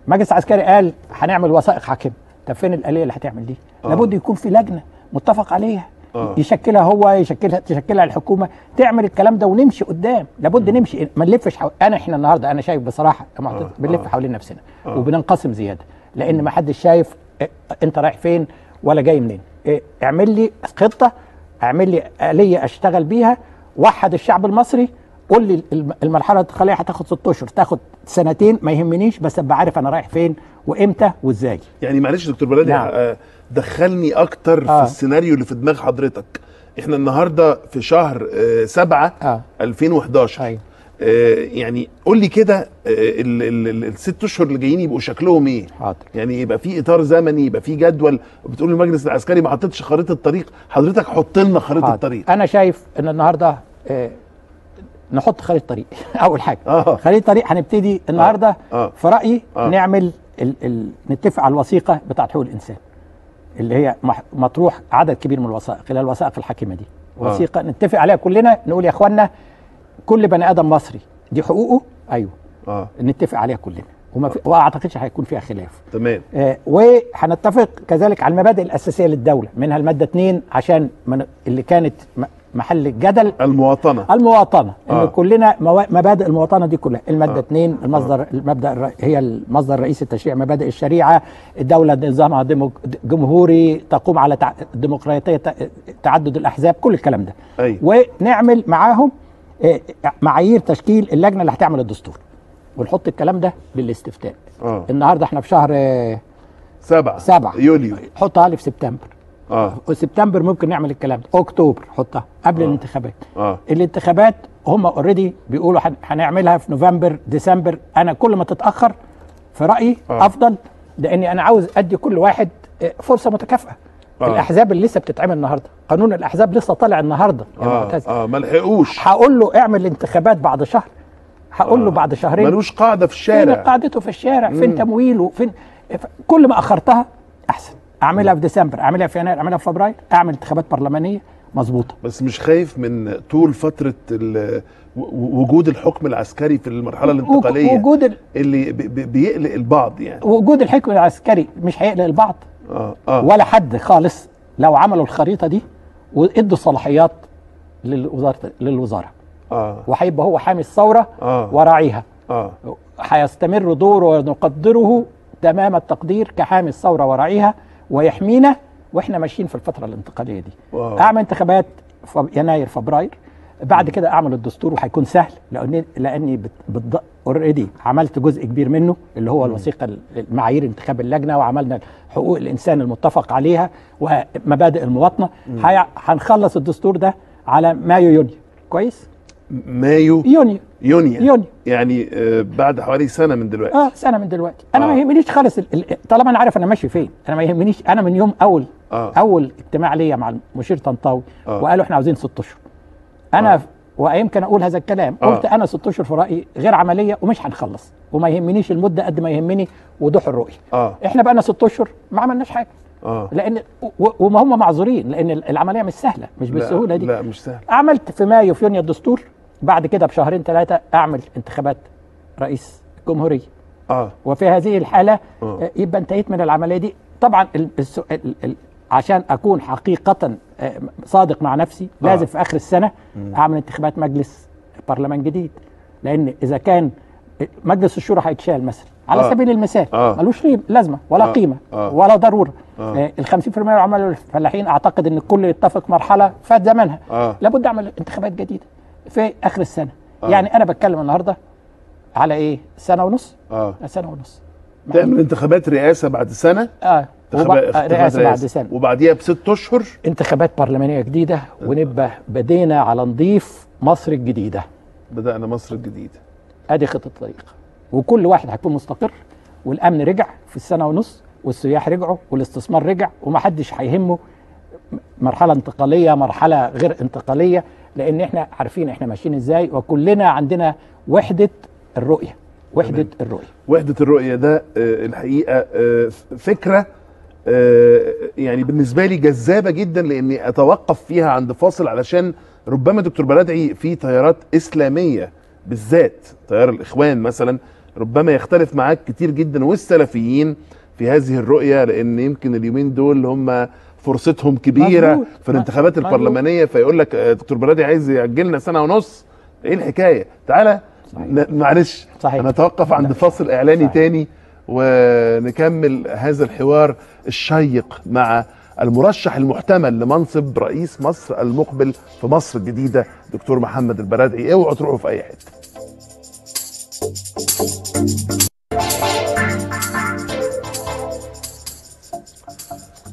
مجلس عسكري قال هنعمل وثائق حاكمه، طب فين الآلية اللي هتعمل دي؟ لابد يكون في لجنه متفق عليها يشكلها هو، تشكلها الحكومه، تعمل الكلام ده ونمشي قدام. لابد نمشي، ما نلفش احنا النهارده انا شايف بصراحه بنلف حوالين نفسنا وبننقسم زياده، لان ما حدش شايف انت رايح فين ولا جاي منين. اعمل لي خطه، اعمل لي آلية اشتغل بيها، وحد الشعب المصري، قول لي المرحله الانتقاليه هتاخد 6 اشهر، تاخد سنتين، ما يهمنيش، بس ابقى عارف انا رايح فين وامتى وازاي. يعني معلش دكتور بلادي، نعم. دخلني اكتر في السيناريو اللي في دماغ حضرتك. احنا النهارده في شهر 7 2011. أيوة. يعني قول لي كده ال6 اشهر اللي جايين يبقوا شكلهم ايه؟ حاضر. يعني يبقى في اطار زمني، يبقى في جدول. بتقول المجلس العسكري ما حطتش خريطه طريق، حضرتك حط لنا خريطه الطريق. انا شايف ان النهارده نحط خريطه طريق. اول حاجه خريطه طريق هنبتدي النهارده. في رايي نعمل نتفق على الوثيقه بتاعت حقوق الانسان اللي هي مطروح عدد كبير من الوثائق، اللي هي الوثائق الحكيمه دي. وثيقه نتفق عليها كلنا، نقول يا اخوانا كل بني ادم مصري دي حقوقه. ايوه. نتفق عليها كلنا، وما واعتقدش هيكون فيها خلاف. تمام. وهنتفق كذلك على المبادئ الاساسيه للدوله، منها الماده 2 عشان اللي كانت محل الجدل، المواطنه. ان كلنا مبادئ المواطنه دي كلها. الماده 2 المبدا هي المصدر الرئيسي لتشريع مبادئ الشريعه. الدوله نظامها جمهوري، تقوم على ديمقراطيه، تعدد الاحزاب، كل الكلام ده. أيوة. ونعمل معاهم معايير تشكيل اللجنه اللي هتعمل الدستور، ونحط الكلام ده للاستفتاء. النهارده احنا في شهر 7 يوليو، حطها لي في سبتمبر. وسبتمبر ممكن نعمل الكلام ده. اكتوبر حطها قبل الانتخابات. الانتخابات هم اوريدي بيقولوا هنعملها في نوفمبر ديسمبر. انا كل ما تتاخر في رايي افضل، لاني انا عاوز ادي كل واحد فرصه متكافئه. الاحزاب اللي لسه بتتعمل النهارده، قانون الاحزاب لسه طالع النهارده يا معتز. ما لحقوش. هقول له اعمل انتخابات بعد شهر، هقول له بعد شهرين. ملوش قاعده في الشارع. فين قاعدته في الشارع؟ فين تمويله؟ فين؟ كل ما اخرتها احسن. اعملها في ديسمبر، اعملها في يناير، اعملها في فبراير، اعمل انتخابات برلمانيه مظبوطه. بس مش خايف من طول فتره وجود الحكم العسكري في المرحله الانتقاليه وجود اللي بيقلق البعض؟ يعني وجود الحكم العسكري مش هيقلق البعض ولا حد خالص لو عملوا الخريطه دي وادوا صلاحيات للوزاره. وهيبقى هو حامي الثوره وراعيها. هيستمر دوره ونقدره تمام التقدير كحامي الثوره وراعيها ويحمينا واحنا ماشيين في الفتره الانتقاليه دي. اعمل انتخابات في يناير فبراير، بعد كده اعمل الدستور وهيكون سهل، لاني اوريدي عملت جزء كبير منه اللي هو الوثيقه المعايير انتخاب اللجنه، وعملنا حقوق الانسان المتفق عليها ومبادئ المواطنه. هنخلص الدستور ده على مايو يونيو. كويس؟ يونيو يعني بعد حوالي سنه من دلوقتي. سنه من دلوقتي. انا ما يهمنيش خالص طالما انا عارف انا ماشي فين. انا ما يهمنيش. انا من يوم اول اجتماع ليا مع المشير طنطاوي وقالوا احنا عاوزين 6 اشهر. انا ويمكن اقول هذا الكلام، قلت انا 6 اشهر في رايي غير عمليه ومش هنخلص، وما يهمنيش المده قد ما يهمني وضوح الرؤيه. احنا بقى لنا 6 اشهر ما عملناش حاجه. لان وما هم معذورين، لان العمليه مش سهله، مش بالسهوله دي. لا مش سهله. عملت في مايو في يونيو الدستور، بعد كده بشهرين 3 اعمل انتخابات رئيس الجمهوريه. وفي هذه الحاله يبقى انتهيت من العمليه دي. طبعا عشان اكون حقيقه صادق مع نفسي لازم في اخر السنه اعمل انتخابات مجلس برلمان جديد، لان اذا كان مجلس الشورى هيتشال مثلا على سبيل المثال ملوش لازمه ولا قيمه ولا ضروره. ال 50% من العمال الفلاحين اعتقد ان الكل يتفق مرحله فات زمانها. لابد اعمل انتخابات جديده في اخر السنه. يعني انا بتكلم النهارده على ايه؟ سنه ونص. سنه ونص تعمل انتخابات رئاسه بعد سنه. رئاسه بعد سنه، وبعديها ب6 اشهر انتخابات برلمانيه جديده، ونبقى بدينا على نضيف مصر الجديده. بدأنا مصر الجديده. ادي خطه الطريق، وكل واحد هيكون مستقر، والامن رجع في السنه ونص، والسياح رجعوا، والاستثمار رجع، ومحدش هيهمه مرحله انتقاليه مرحله غير انتقاليه، لان احنا عارفين احنا ماشيين ازاي، وكلنا عندنا وحده الرؤيه. وحده الرؤيه ده الحقيقه فكره يعني بالنسبه لي جذابه جدا، لاني اتوقف فيها عند فاصل، علشان ربما دكتور بلادعي في تيارات اسلاميه بالذات تيار الاخوان مثلا ربما يختلف معاك كتير جدا، والسلفيين في هذه الرؤيه، لان يمكن اليومين دول هم فرصتهم كبيره في الانتخابات البرلمانيه، فيقول لك دكتور بلادعي عايز يأجلنا سنه ونص. ايه الحكايه؟ تعالى معلش هنتوقف عند فاصل اعلاني تاني ونكمل هذا الحوار الشيق مع المرشح المحتمل لمنصب رئيس مصر المقبل في مصر الجديدة دكتور محمد البرادعي. اوعوا تروحوا في اي حتة.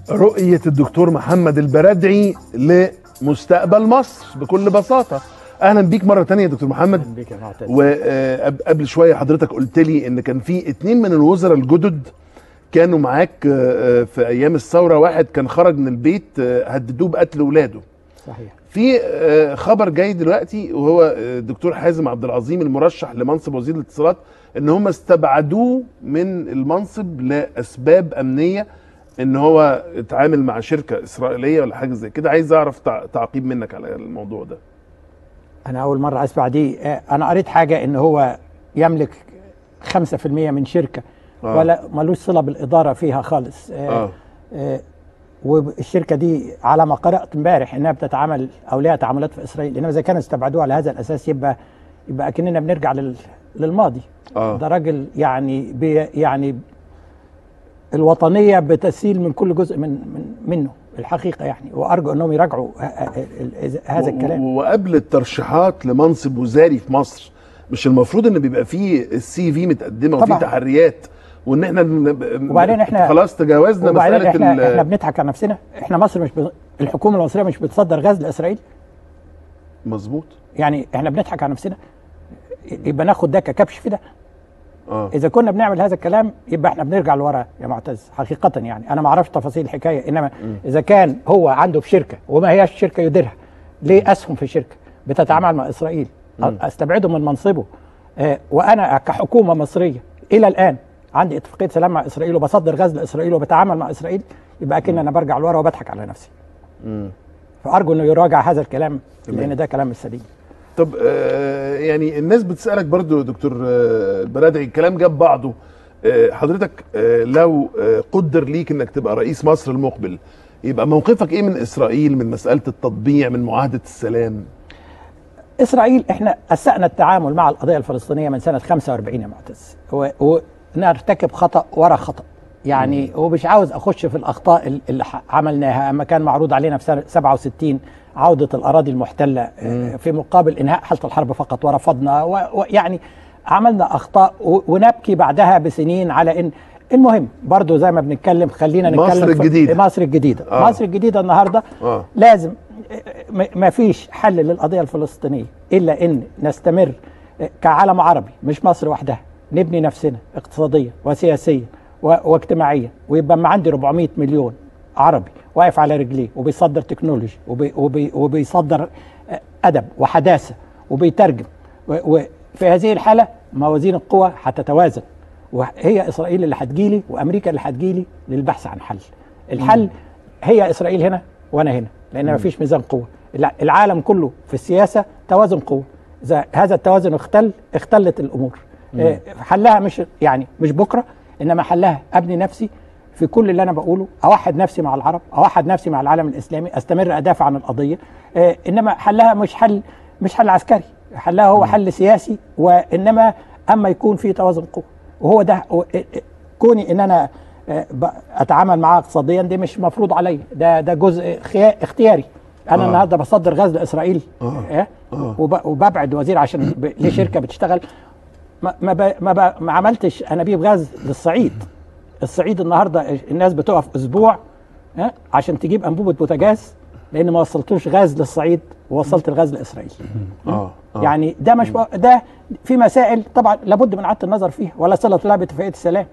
رؤية الدكتور محمد البرادعي لمستقبل مصر بكل بساطة. اهلا بيك مرة تانية يا دكتور محمد. اهلا بيك يا معتز. وقبل شوية حضرتك قلت لي ان كان في 2 من الوزراء الجدد كانوا معاك في ايام الثورة. واحد كان خرج من البيت هددوه بقتل ولاده. صحيح. في خبر جاي دلوقتي وهو الدكتور حازم عبد العظيم المرشح لمنصب وزير الاتصالات ان هم استبعدوه من المنصب لاسباب امنية، ان هو اتعامل مع شركة اسرائيلية ولا حاجة زي كده. عايز اعرف تعقيب منك على الموضوع ده. انا اول مرة اسمع دي. انا قريت حاجة ان هو يملك 5% من شركة ولا ملوش صلة بالإدارة فيها خالص. والشركة دي على ما قرأت امبارح انها بتتعامل او لها تعاملات في اسرائيل، انما اذا كانوا استبعدوها على هذا الاساس يبقى اكننا بنرجع للماضي. ده راجل يعني الوطنية بتسيل من كل جزء منه الحقيقة يعني، وارجو انهم يراجعوا هذا الكلام. وقبل الترشيحات لمنصب وزاري في مصر مش المفروض ان بيبقى فيه السي في متقدمه وفي تحريات، وان احنا وبعدين احنا خلاص تجاوزنا مساله احنا بنضحك على نفسنا. احنا مصر مش الحكومه المصريه مش بتصدر غاز لاسرائيل. مظبوط. يعني احنا بنضحك على نفسنا، يبقى ناخد ده ككبش في ده. اذا كنا بنعمل هذا الكلام يبقى احنا بنرجع لورا يا معتز حقيقه. يعني انا ما اعرفش تفاصيل الحكايه، انما اذا كان هو عنده في شركه وما هياش شركه يديرها، ليه اسهم في شركه بتتعامل مع اسرائيل، استبعده من منصبه. وانا كحكومه مصريه الى الان عندي اتفاقيه سلام مع اسرائيل وبصدر غاز لاسرائيل وبتعامل مع اسرائيل، يبقى اكن انا برجع لورا وبضحك على نفسي. فارجو انه يراجع هذا الكلام لان ده كلام مش سليم. طب يعني الناس بتسالك برضو دكتور البرادعي، الكلام جاب بعضه. حضرتك لو قدر ليك انك تبقى رئيس مصر المقبل، يبقى موقفك ايه من اسرائيل، من مساله التطبيع، من معاهده السلام؟ اسرائيل احنا اسأنا التعامل مع القضيه الفلسطينيه من سنه 45 يا معتز، ونرتكب خطا ورا خطا يعني. ومش عاوز اخش في الاخطاء اللي عملناها. اما كان معروض علينا في سنه 67 عوده الاراضي المحتله في مقابل انهاء حاله الحرب فقط، ورفضنا ويعني عملنا اخطاء ونبكي بعدها بسنين على ان المهم برضو زي ما بنتكلم. خلينا نتكلم مصر الجديدة. مصر الجديدة. مصر الجديدة النهاردة لازم ما فيش حل للقضية الفلسطينية إلا إن نستمر كعالم عربي، مش مصر وحدها، نبني نفسنا اقتصاديا وسياسيا واجتماعيا، ويبقى ما عندي 400 مليون عربي واقف على رجليه وبيصدر تكنولوجي وبيصدر أدب وحداثة وبيترجم. وفي هذه الحالة موازين القوى هتتوازن، وهي إسرائيل اللي هتجيلي وأمريكا اللي هتجيلي للبحث عن حل. الحل هي إسرائيل هنا وأنا هنا، لأن ما فيش ميزان قوة. العالم كله في السياسة توازن قوة. إذا هذا التوازن اختلت الأمور. حلها مش بكرة، إنما حلها أبني نفسي في كل اللي أنا بقوله، أوحد نفسي مع العرب، أوحد نفسي مع العالم الإسلامي، أستمر أدافع عن القضية. إنما حلها مش حل عسكري، حلها هو حل سياسي. وإنما أما يكون في توازن قوة، وهو ده كوني ان انا اتعامل معاه اقتصاديا دي مش مفروض عليا، ده جزء اختياري. انا النهارده بصدر غاز لاسرائيل وببعد وزير عشان لشركه بتشتغل. ما عملتش انابيب غاز للصعيد. الصعيد النهارده الناس بتقف اسبوع عشان تجيب انبوبه بوتاجاز، لان ما وصلتوش غاز للصعيد ووصلت الغاز لاسرائيل. يعني ده مش ده في مسائل طبعا لابد من اعاده النظر فيها، ولا صله لها باتفاقيه السلام.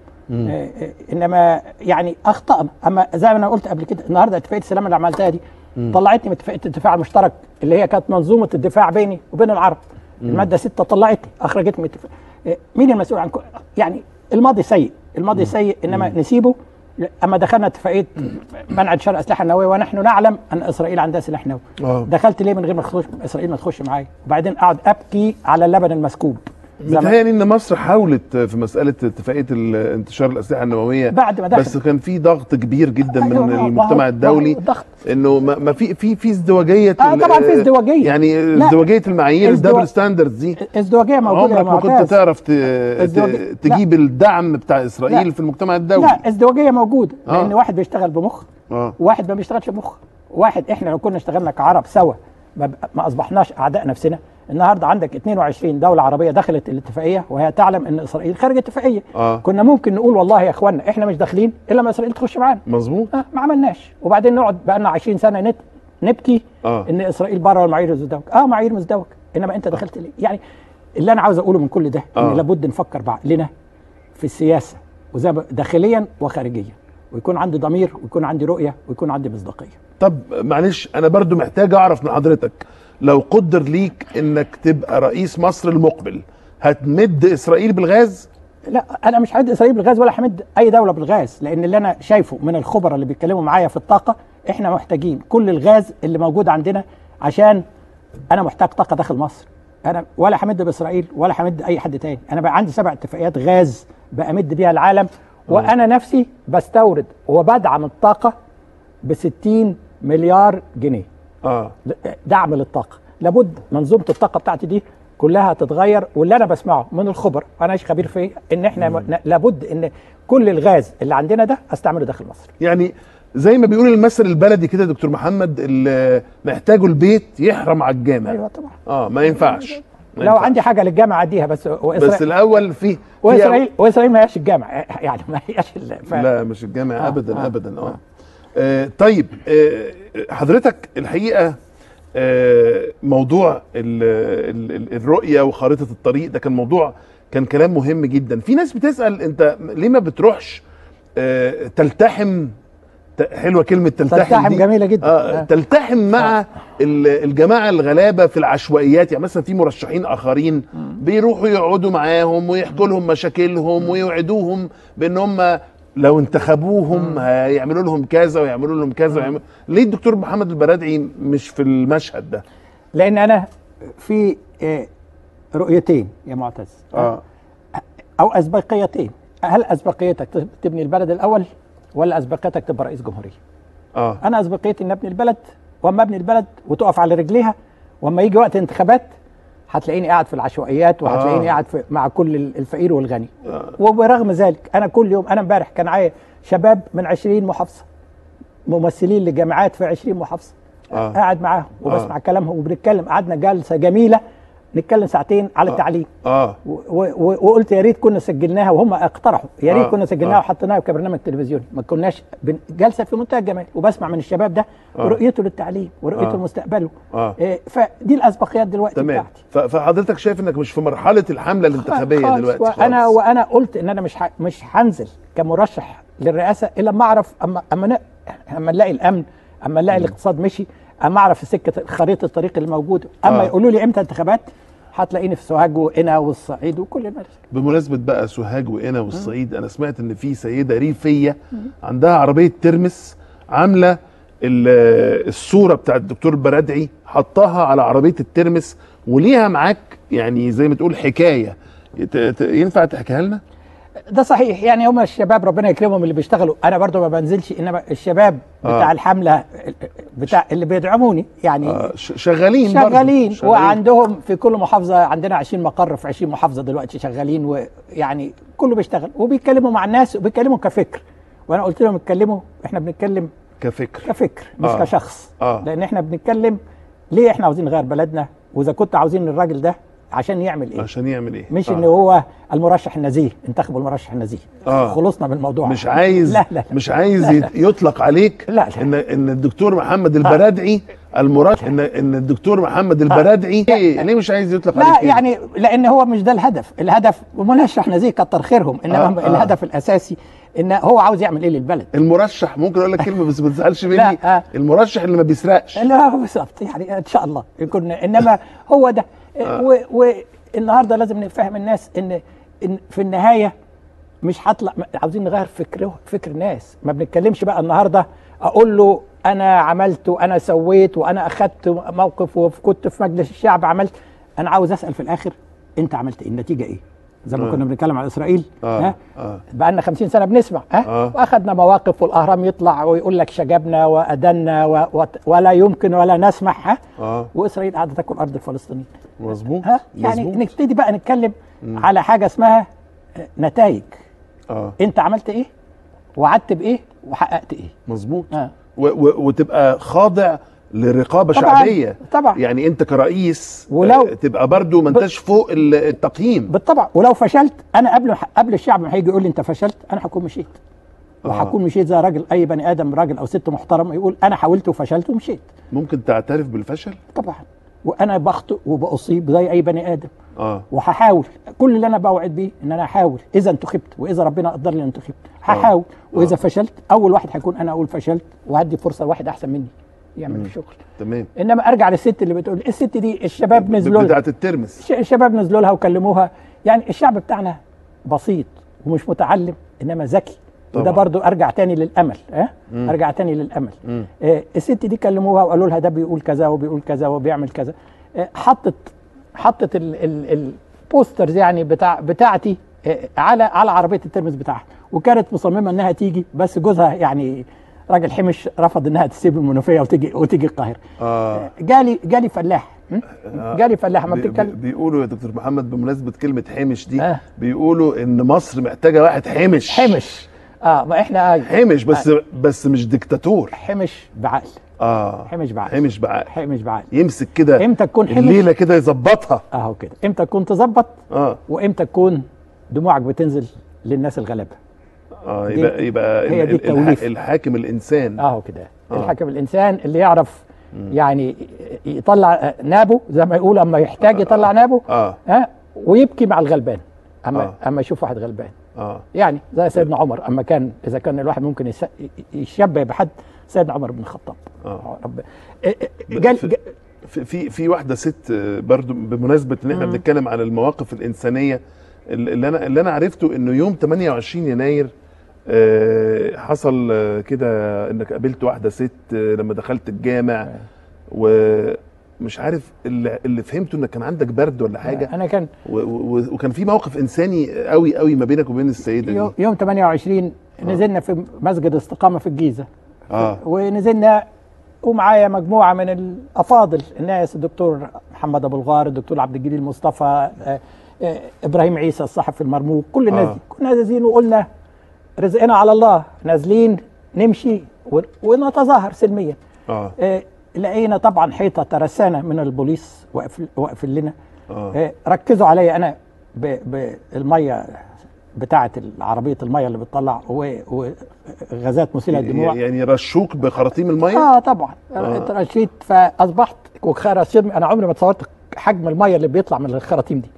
انما يعني اخطانا. اما زي ما انا قلت قبل كده، النهارده اتفاقيه السلام اللي عملتها دي طلعتني من اتفاقيه الدفاع المشترك اللي هي كانت منظومه الدفاع بيني وبين العرب. الماده 6 طلعتني، اخرجتني من مين المسؤول عن يعني الماضي سيء، الماضي سيء، انما نسيبه. اما دخلنا اتفاقيه منع انتشار الاسلحه النوويه ونحن نعلم ان اسرائيل عندها سلاح نووي، دخلت ليه من غير ما اسرائيل ما تخش معايا؟ وبعدين اقعد ابكي على اللبن المسكوب. متهيألي ان مصر حاولت في مساله اتفاقيه انتشار الاسلحه النوويه بعد ما دخل، بس كان في ضغط كبير جدا من المجتمع الدولي انه ما في ازدواجيه. طبعا في ازدواجيه، يعني ازدواجيه المعايير، الدبل ستاندردز دي ازدواجيه موجوده. عمرك ما كنت تعرف تجيب الدعم بتاع اسرائيل في المجتمع الدولي. لا ازدواجيه موجوده، لان واحد بيشتغل بمخ واحد ما بيشتغلش بمخ، واحد احنا لو كنا اشتغلنا كعرب سوا ما اصبحناش اعداء نفسنا. النهارده عندك 22 دوله عربيه دخلت الاتفاقيه وهي تعلم ان اسرائيل خارج اتفاقيه. كنا ممكن نقول والله يا اخوانا احنا مش داخلين الا ما اسرائيل تخش معانا. مظبوط. ما عملناش، وبعدين نقعد بقى لنا 20 سنه نبكي ان اسرائيل بره والمعايير مزدوجه. معايير مزدوجه، انما انت دخلت ليه؟ يعني اللي انا عاوز اقوله من كل ده ان لابد نفكر بعقلنا في السياسه داخليا وخارجيا، ويكون عندي ضمير ويكون عندي رؤيه ويكون عندي مصداقيه. طب معلش انا برضو محتاج اعرف من حضرتك، لو قدر ليك انك تبقى رئيس مصر المقبل هتمد اسرائيل بالغاز؟ لا، انا مش همد اسرائيل بالغاز ولا همد اي دوله بالغاز، لان اللي انا شايفه من الخبراء اللي بيتكلموا معايا في الطاقه احنا محتاجين كل الغاز اللي موجود عندنا، عشان انا محتاج طاقه داخل مصر. انا ولا همد باسرائيل ولا همد اي حد تاني، انا بقى عندي 7 اتفاقيات غاز بامد بيها العالم، وانا نفسي بستورد وبدعم الطاقه ب60 مليار جنيه. دعم للطاقه، لابد منظومه الطاقه بتاعتي دي كلها تتغير. واللي انا بسمعه من الخبر، انا مش خبير فيه، ان احنا لابد ان كل الغاز اللي عندنا ده استعمله داخل مصر. يعني زي ما بيقول المثل البلدي كده دكتور محمد، اللي محتاجه البيت يحرم على الجامع. ايوه طبعا. ما ينفعش. لو عندي حاجه للجامعه اديها بس الاول في واسرائيل ما هياش الجامعه، يعني ما هياش لا مش الجامعه ابدا ابدا. طيب حضرتك الحقيقه موضوع الرؤيه وخارطه الطريق ده كان كلام مهم جدا. في ناس بتسال انت ليه ما بتروحش تلتحم، حلوه كلمه تلتحم دي، جميله جدا. تلتحم مع الجماعه الغلابه في العشوائيات. يعني مثلا في مرشحين اخرين بيروحوا يقعدوا معاهم ويحكوا لهم مشاكلهم ويوعدوهم بان هم لو انتخبوهم هيعملوا لهم كذا ويعملوا لهم كذا ليه الدكتور محمد البرادعي مش في المشهد ده؟ لان انا في رؤيتين يا معتز، او اسبقيتين. هل اسبقيتك تبني البلد الاول ولا اسبقيتك تبقى رئيس جمهوريه؟ انا اسبقيتي ان ابني البلد، واما ابني البلد وتقف على رجليها، واما يجي وقت انتخابات هتلاقيني قاعد في العشوائيات، وهتلاقيني قاعد مع كل الفقير والغني. وبرغم ذلك انا كل يوم، انا امبارح كان معايا شباب من 20 محافظه، ممثلين لجامعات في 20 محافظه، قاعد معاهم وبسمع كلامهم وبنتكلم. قعدنا جلسه جميله نتكلم ساعتين على التعليم. وقلت يا ريت كنا سجلناها، وهم اقترحوا يا ريت كنا سجلناها وحطيناها كبرنامج تلفزيوني. ما كناش جلسه في منتهى الجمال، وبسمع من الشباب ده رؤيته للتعليم ورؤيته لمستقبله. فدي الاسبقيات دلوقتي بتاعتي. فحضرتك شايف انك مش في مرحله الحمله الانتخابيه دلوقتي خالص. وانا قلت ان انا مش هنزل كمرشح للرئاسه الا لما اعرف، اما نلاقي الامن، اما نلاقي الاقتصاد مشي، اما اعرف سكه خريطه الطريق اللي موجوده. اما يقولوا لي امتى انتخابات هتلاقيني في سوهاج وقنا والصعيد وكل المركز. بمناسبه بقى سوهاج وقنا والصعيد، انا سمعت ان في سيده ريفيه عندها عربيه ترمس، عامله الصوره بتاعت الدكتور برادعي حطاها على عربيه الترمس، وليها معاك يعني زي ما تقول حكايه، ينفع تحكيها لنا؟ ده صحيح. يعني هم الشباب ربنا يكرمهم اللي بيشتغلوا، انا برضو ما بنزلش، انما الشباب بتاع الحمله بتاع اللي بيدعموني يعني شغالين وعندهم في كل محافظه، عندنا 20 مقر في 20 محافظه دلوقتي شغالين، ويعني كله بيشتغل وبيتكلموا مع الناس وبيتكلموا كفكر. وانا قلت لهم اتكلموا، احنا بنتكلم كفكر مش كشخص. لان احنا بنتكلم ليه احنا عاوزين نغير بلدنا، واذا كنت عاوزين الراجل ده عشان يعمل ايه؟ مش ان هو المرشح النزيه، انتخبوا المرشح النزيه. خلصنا من الموضوع. مش عايز مش عايز يطلق عليك ان الدكتور محمد البرادعي المرشح، ان الدكتور محمد البرادعي ليه مش عايز يطلق عليك؟ لا يعني لان هو مش ده الهدف مرشح نزيه كتر خيرهم، انما الهدف الاساسي ان هو عاوز يعمل ايه للبلد. المرشح ممكن اقول لك كلمه بس ما تزعلش مني، المرشح اللي ما بيسرقش. لا بالظبط، يعني ان شاء الله يكون، انما هو ده. والنهارده لازم نفهم الناس ان في النهايه مش هطلع، عاوزين نغير فكر الناس. ما بنتكلمش بقى النهارده اقول له انا عملت وانا سويت وانا اخدت موقف وكنت في مجلس الشعب عملت. انا عاوز اسال في الاخر انت عملت ايه؟ النتيجه ايه؟ زي ما كنا بنتكلم على اسرائيل. بقى لنا 50 سنه بنسمع واخدنا مواقف، والاهرام يطلع ويقول لك شجبنا وادنا ولا يمكن ولا نسمح. واسرائيل قاعده تاكل ارض الفلسطينيين. مظبوط. يعني نبتدي بقى نتكلم على حاجه اسمها نتائج. انت عملت ايه؟ وعدت بايه؟ وحققت ايه. مظبوط. وتبقى خاضع لرقابه طبعًا شعبيه طبعا. يعني انت كرئيس ولو تبقى برضو ما انتش فوق التقييم. بالطبع. ولو فشلت انا قبل الشعب ما هيجي يقول لي انت فشلت، انا هكون مشيت. وهكون مشيت زي راجل، اي بني ادم راجل او ست محترم يقول انا حاولت وفشلت ومشيت. ممكن تعترف بالفشل؟ طبعا. وانا بخطئ وبأصيب زي اي بني ادم. وهحاول. كل اللي انا بوعد بيه ان انا هحاول، اذا انتخبت واذا ربنا قدر لي انتخبت هحاول. واذا فشلت اول واحد هيكون انا اقول فشلت، وهدي فرصه لواحد احسن مني يعمل الشغل. تمام. انما ارجع للست اللي بتقول الست دي الشباب نزلوا لها بتاعت الترمس، الشباب نزلوا لها وكلموها. يعني الشعب بتاعنا بسيط ومش متعلم انما ذكي. وده برضو ارجع تاني للامل. ارجع تاني للامل. الست دي كلموها وقالوا لها ده بيقول كذا وبيقول كذا وبيعمل كذا. حطت البوسترز يعني بتاعتي على عربيه الترمس بتاعها، وكانت مصممه انها تيجي، بس جوزها يعني راجل حمش رفض انها تسيب المنوفيه وتيجي القاهره. جالي فلاح. جالي فلاح ما بتتكلم. بيقولوا يا دكتور محمد بمناسبه كلمه حمش دي، بيقولوا ان مصر محتاجه واحد حمش. ما احنا حمش بس مش ديكتاتور. حمش بعقل. حمش بعقل يمسك كده امتى تكون حمش الليله كده يظبطها اهو كده. امتى تكون تظبط وامتى تكون دموعك بتنزل للناس الغلابه. يبقى هي دي التوليف. الحاكم الانسان اهو كده. الحاكم الانسان اللي يعرف يعني يطلع نابه زي ما يقول، اما يحتاج يطلع نابه ويبكي مع الغلبان اما يشوف واحد غلبان. يعني زي سيدنا عمر، اما كان اذا كان الواحد ممكن يشبه بحد سيدنا عمر بن الخطاب. في واحده ست برضو بمناسبه ان احنا بنتكلم عن المواقف الانسانيه، اللي انا عرفته انه يوم 28 يناير حصل كده انك قابلت واحده ست لما دخلت الجامع، ومش عارف اللي فهمته انك كان عندك برد ولا حاجه. انا كان وكان في موقف انساني قوي قوي ما بينك وبين السيده دي. يوم 28 نزلنا في مسجد استقامه في الجيزه. ونزلنا ومعايا مجموعه من الافاضل الناس، الدكتور محمد ابو الغار، الدكتور عبد الجليل مصطفى، ابراهيم عيسى الصحفي المرموق، كل الناس دي كنا نازلين وقلنا رزقنا على الله، نازلين نمشي ونتظاهر سلميا. لقينا طبعا حيطه ترسانه من البوليس واقف لنا. ركزوا عليا انا بالميه بتاعه عربيه الميه اللي بتطلع وغازات مسيله للدموع. يعني رشوك بخراطيم الميه؟ طبعا. اترشيت فاصبحت خراطيم. انا عمري ما تصورت حجم الميه اللي بيطلع من الخراطيم دي.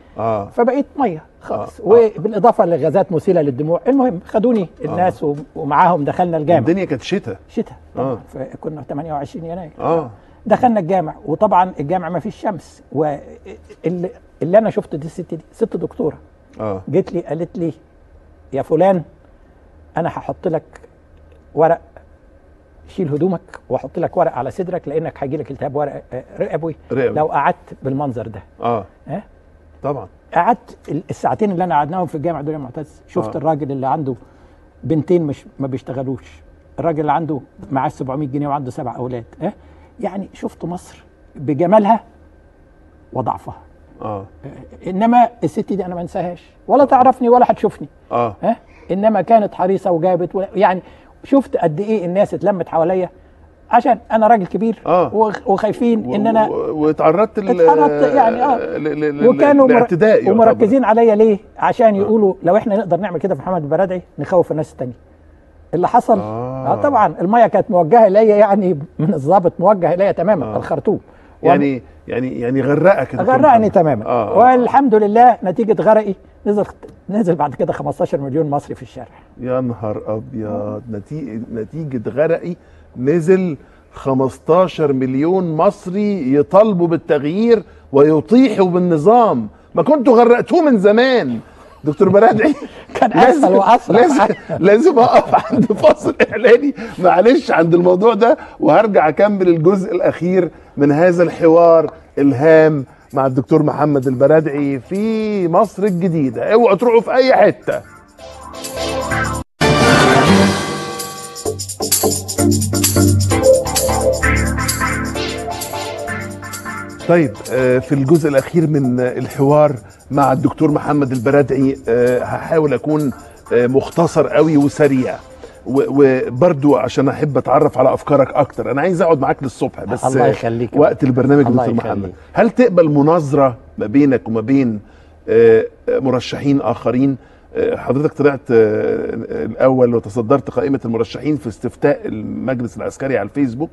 فبقيت ميه خالص. وبالاضافه لغازات مسيله للدموع. المهم خدوني الناس ومعاهم دخلنا الجامع. الدنيا كانت شتاء فكنا 28 يناير. دخلنا الجامع، وطبعا الجامع ما فيش شمس. واللي انا شفت دي الست دي ست دكتوره. جيت لي قالت لي يا فلان انا هحط لك ورق، شيل هدومك واحط لك ورق على صدرك لانك هيجي لك التهاب ورق رئوي لو قعدت بالمنظر ده. طبعا. قعدت الساعتين اللي انا قعدناهم في الجامع دول يا معتز، شفت الراجل اللي عنده بنتين مش ما بيشتغلوش، الراجل اللي عنده معاه 700 جنيه وعنده 7 اولاد. يعني شفت مصر بجمالها وضعفها. انما الست دي انا ما انساهاش، ولا تعرفني ولا هتشوفني. انما كانت حريصه وجابت يعني شفت قد ايه الناس اتلمت حواليا عشان انا راجل كبير. وخايفين ان انا واتعرضت يعني وكانوا ومركزين عليا ليه؟ عشان يقولوا لو احنا نقدر نعمل كده في محمد البرادعي نخوف الناس التانية. اللي حصل طبعا الميه كانت موجهه اليا، يعني من الضابط موجه اليا تماما. الخرطوم يعني غرقني تماما. والحمد لله نتيجه غرقي نزل بعد كده 15 مليون مصري في الشارع. يا نهار ابيض. نتيجه غرقي نزل 15 مليون مصري يطالبوا بالتغيير ويطيحوا بالنظام. ما كنتوا غرقتوه من زمان دكتور برادعي. كان اسهل واسرع. لازم اقف عند فاصل اعلاني معلش عند الموضوع ده، وهرجع اكمل الجزء الاخير من هذا الحوار الهام مع الدكتور محمد البرادعي في مصر الجديدة. اوعوا تروحوا في اي حتة. طيب في الجزء الاخير من الحوار مع الدكتور محمد البرادعي هحاول اكون مختصر قوي وسريع. وبرضو عشان احب اتعرف على افكارك اكتر، انا عايز اقعد معاك للصبح بس الله يخليك وقت البرنامج دكتور محمد، هل تقبل مناظره ما بينك وما بين مرشحين اخرين؟ حضرتك طلعت الاول وتصدرت قائمه المرشحين في استفتاء المجلس العسكري على الفيسبوك،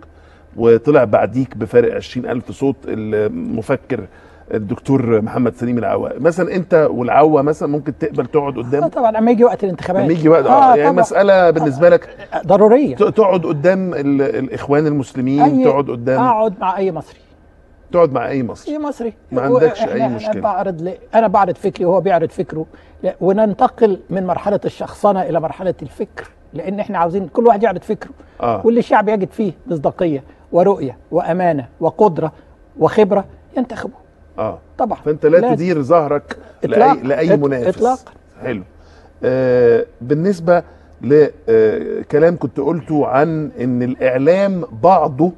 وطلع بعديك بفارق 20,000 صوت المفكر الدكتور محمد سليم العوا. مثلا انت والعوا مثلا ممكن تقبل تقعد قدام؟ طبعا لما يجي وقت الانتخابات، لما يجي وقت يعني طبعًا. مساله بالنسبه لك ضروريه، تقعد قدام الاخوان المسلمين، تقعد قدام، اقعد مع اي مصري، تقعد مع اي مصري، اي مصري ما عندكش اي مشكله. انا بعرض فكري وهو بيعرض فكره، وننتقل من مرحله الشخصنه الى مرحله الفكر، لان احنا عاوزين كل واحد يعرض فكره واللي الشعب يجد فيه مصداقيه ورؤيه وامانه وقدره وخبره ينتخبه. طبعا فانت لا تدير ظهرك لاي منافس اطلاقا. حلو. بالنسبه لكلام كنت قلته عن ان الاعلام بعضه،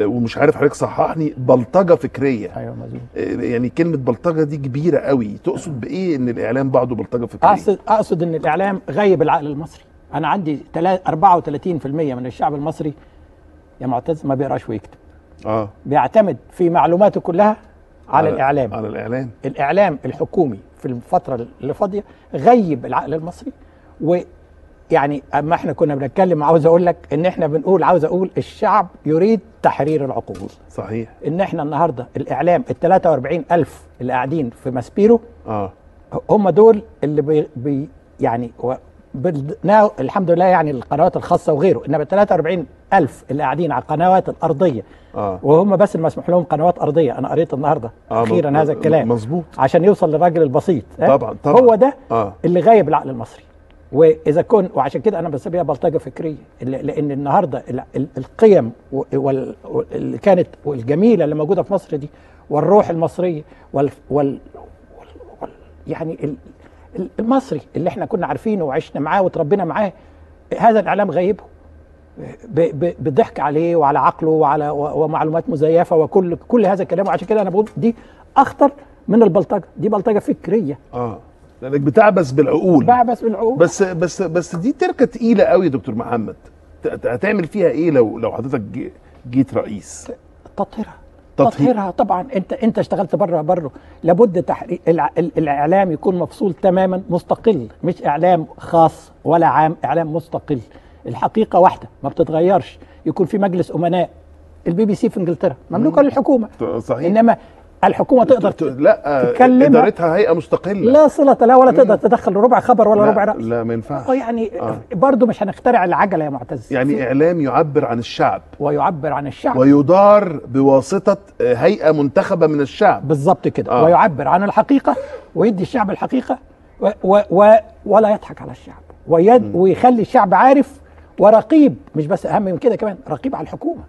ومش عارف حضرتك صححني، بلطجه فكريه. ايوه مظبوط. يعني كلمه بلطجه دي كبيره قوي، تقصد بايه ان الاعلام بعضه بلطجه فكريه؟ اقصد ان الاعلام غيب العقل المصري. انا عندي 34% من الشعب المصري يا معتز ما بيقراش ويكتب. بيعتمد في معلوماته كلها على الاعلام. على الاعلام الحكومي في الفتره اللي فاضيه غيب العقل المصري. ويعني اما احنا كنا بنتكلم، عاوز اقول لك ان احنا عاوز اقول الشعب يريد تحرير العقول. صحيح. ان احنا النهارده الاعلام ال 43,000 اللي قاعدين في ماسبيرو هم دول اللي يعني الحمد لله يعني القنوات الخاصه وغيره، انما 43,000 اللي قاعدين على القنوات الارضيه وهم بس المسموح لهم قنوات ارضيه. انا قريت النهارده اخيرا هذا الكلام مظبوط عشان يوصل للراجل البسيط. طبعا هو ده اللي غايب العقل المصري. واذا وعشان كده انا بسميها بلطجه فكريه، لان النهارده القيم اللي كانت والجميله اللي موجوده في مصر دي، والروح المصريه يعني المصري اللي احنا كنا عارفينه وعشنا معاه وتربينا معاه، هذا الاعلام غايبه بالضحك عليه وعلى عقله ومعلومات مزيفه وكل هذا الكلام. وعشان كده انا بقول دي اخطر من البلطجه، دي بلطجه فكريه. لانك بتعبث بالعقول. بعبث بالعقول. بس دي تركه تقيله قوي يا دكتور محمد. هتعمل فيها ايه لو حضرتك جيت رئيس؟ تطهيرها طبعا. انت اشتغلت بره لابد الاعلام يكون مفصول تماما، مستقل، مش اعلام خاص ولا عام، اعلام مستقل. الحقيقه واحده ما بتتغيرش. يكون في مجلس امناء. البي سي في انجلترا مملوكه للحكومه، صحيح، انما الحكومه تقدر تتكلم، ادارتها هيئه مستقله لا صله لها ولا تقدر تدخل ربع خبر ولا ربع راي. لا ما ينفعش. يعني برضه مش هنخترع العجله يا معتز. يعني اعلام يعبر عن الشعب ويعبر عن الشعب ويدار بواسطه هيئه منتخبه من الشعب. بالظبط كده. ويعبر عن الحقيقه ويدي الشعب الحقيقه ولا يضحك على الشعب ويخلي الشعب عارف ورقيب. مش بس اهم من كده، كمان رقيب على الحكومه.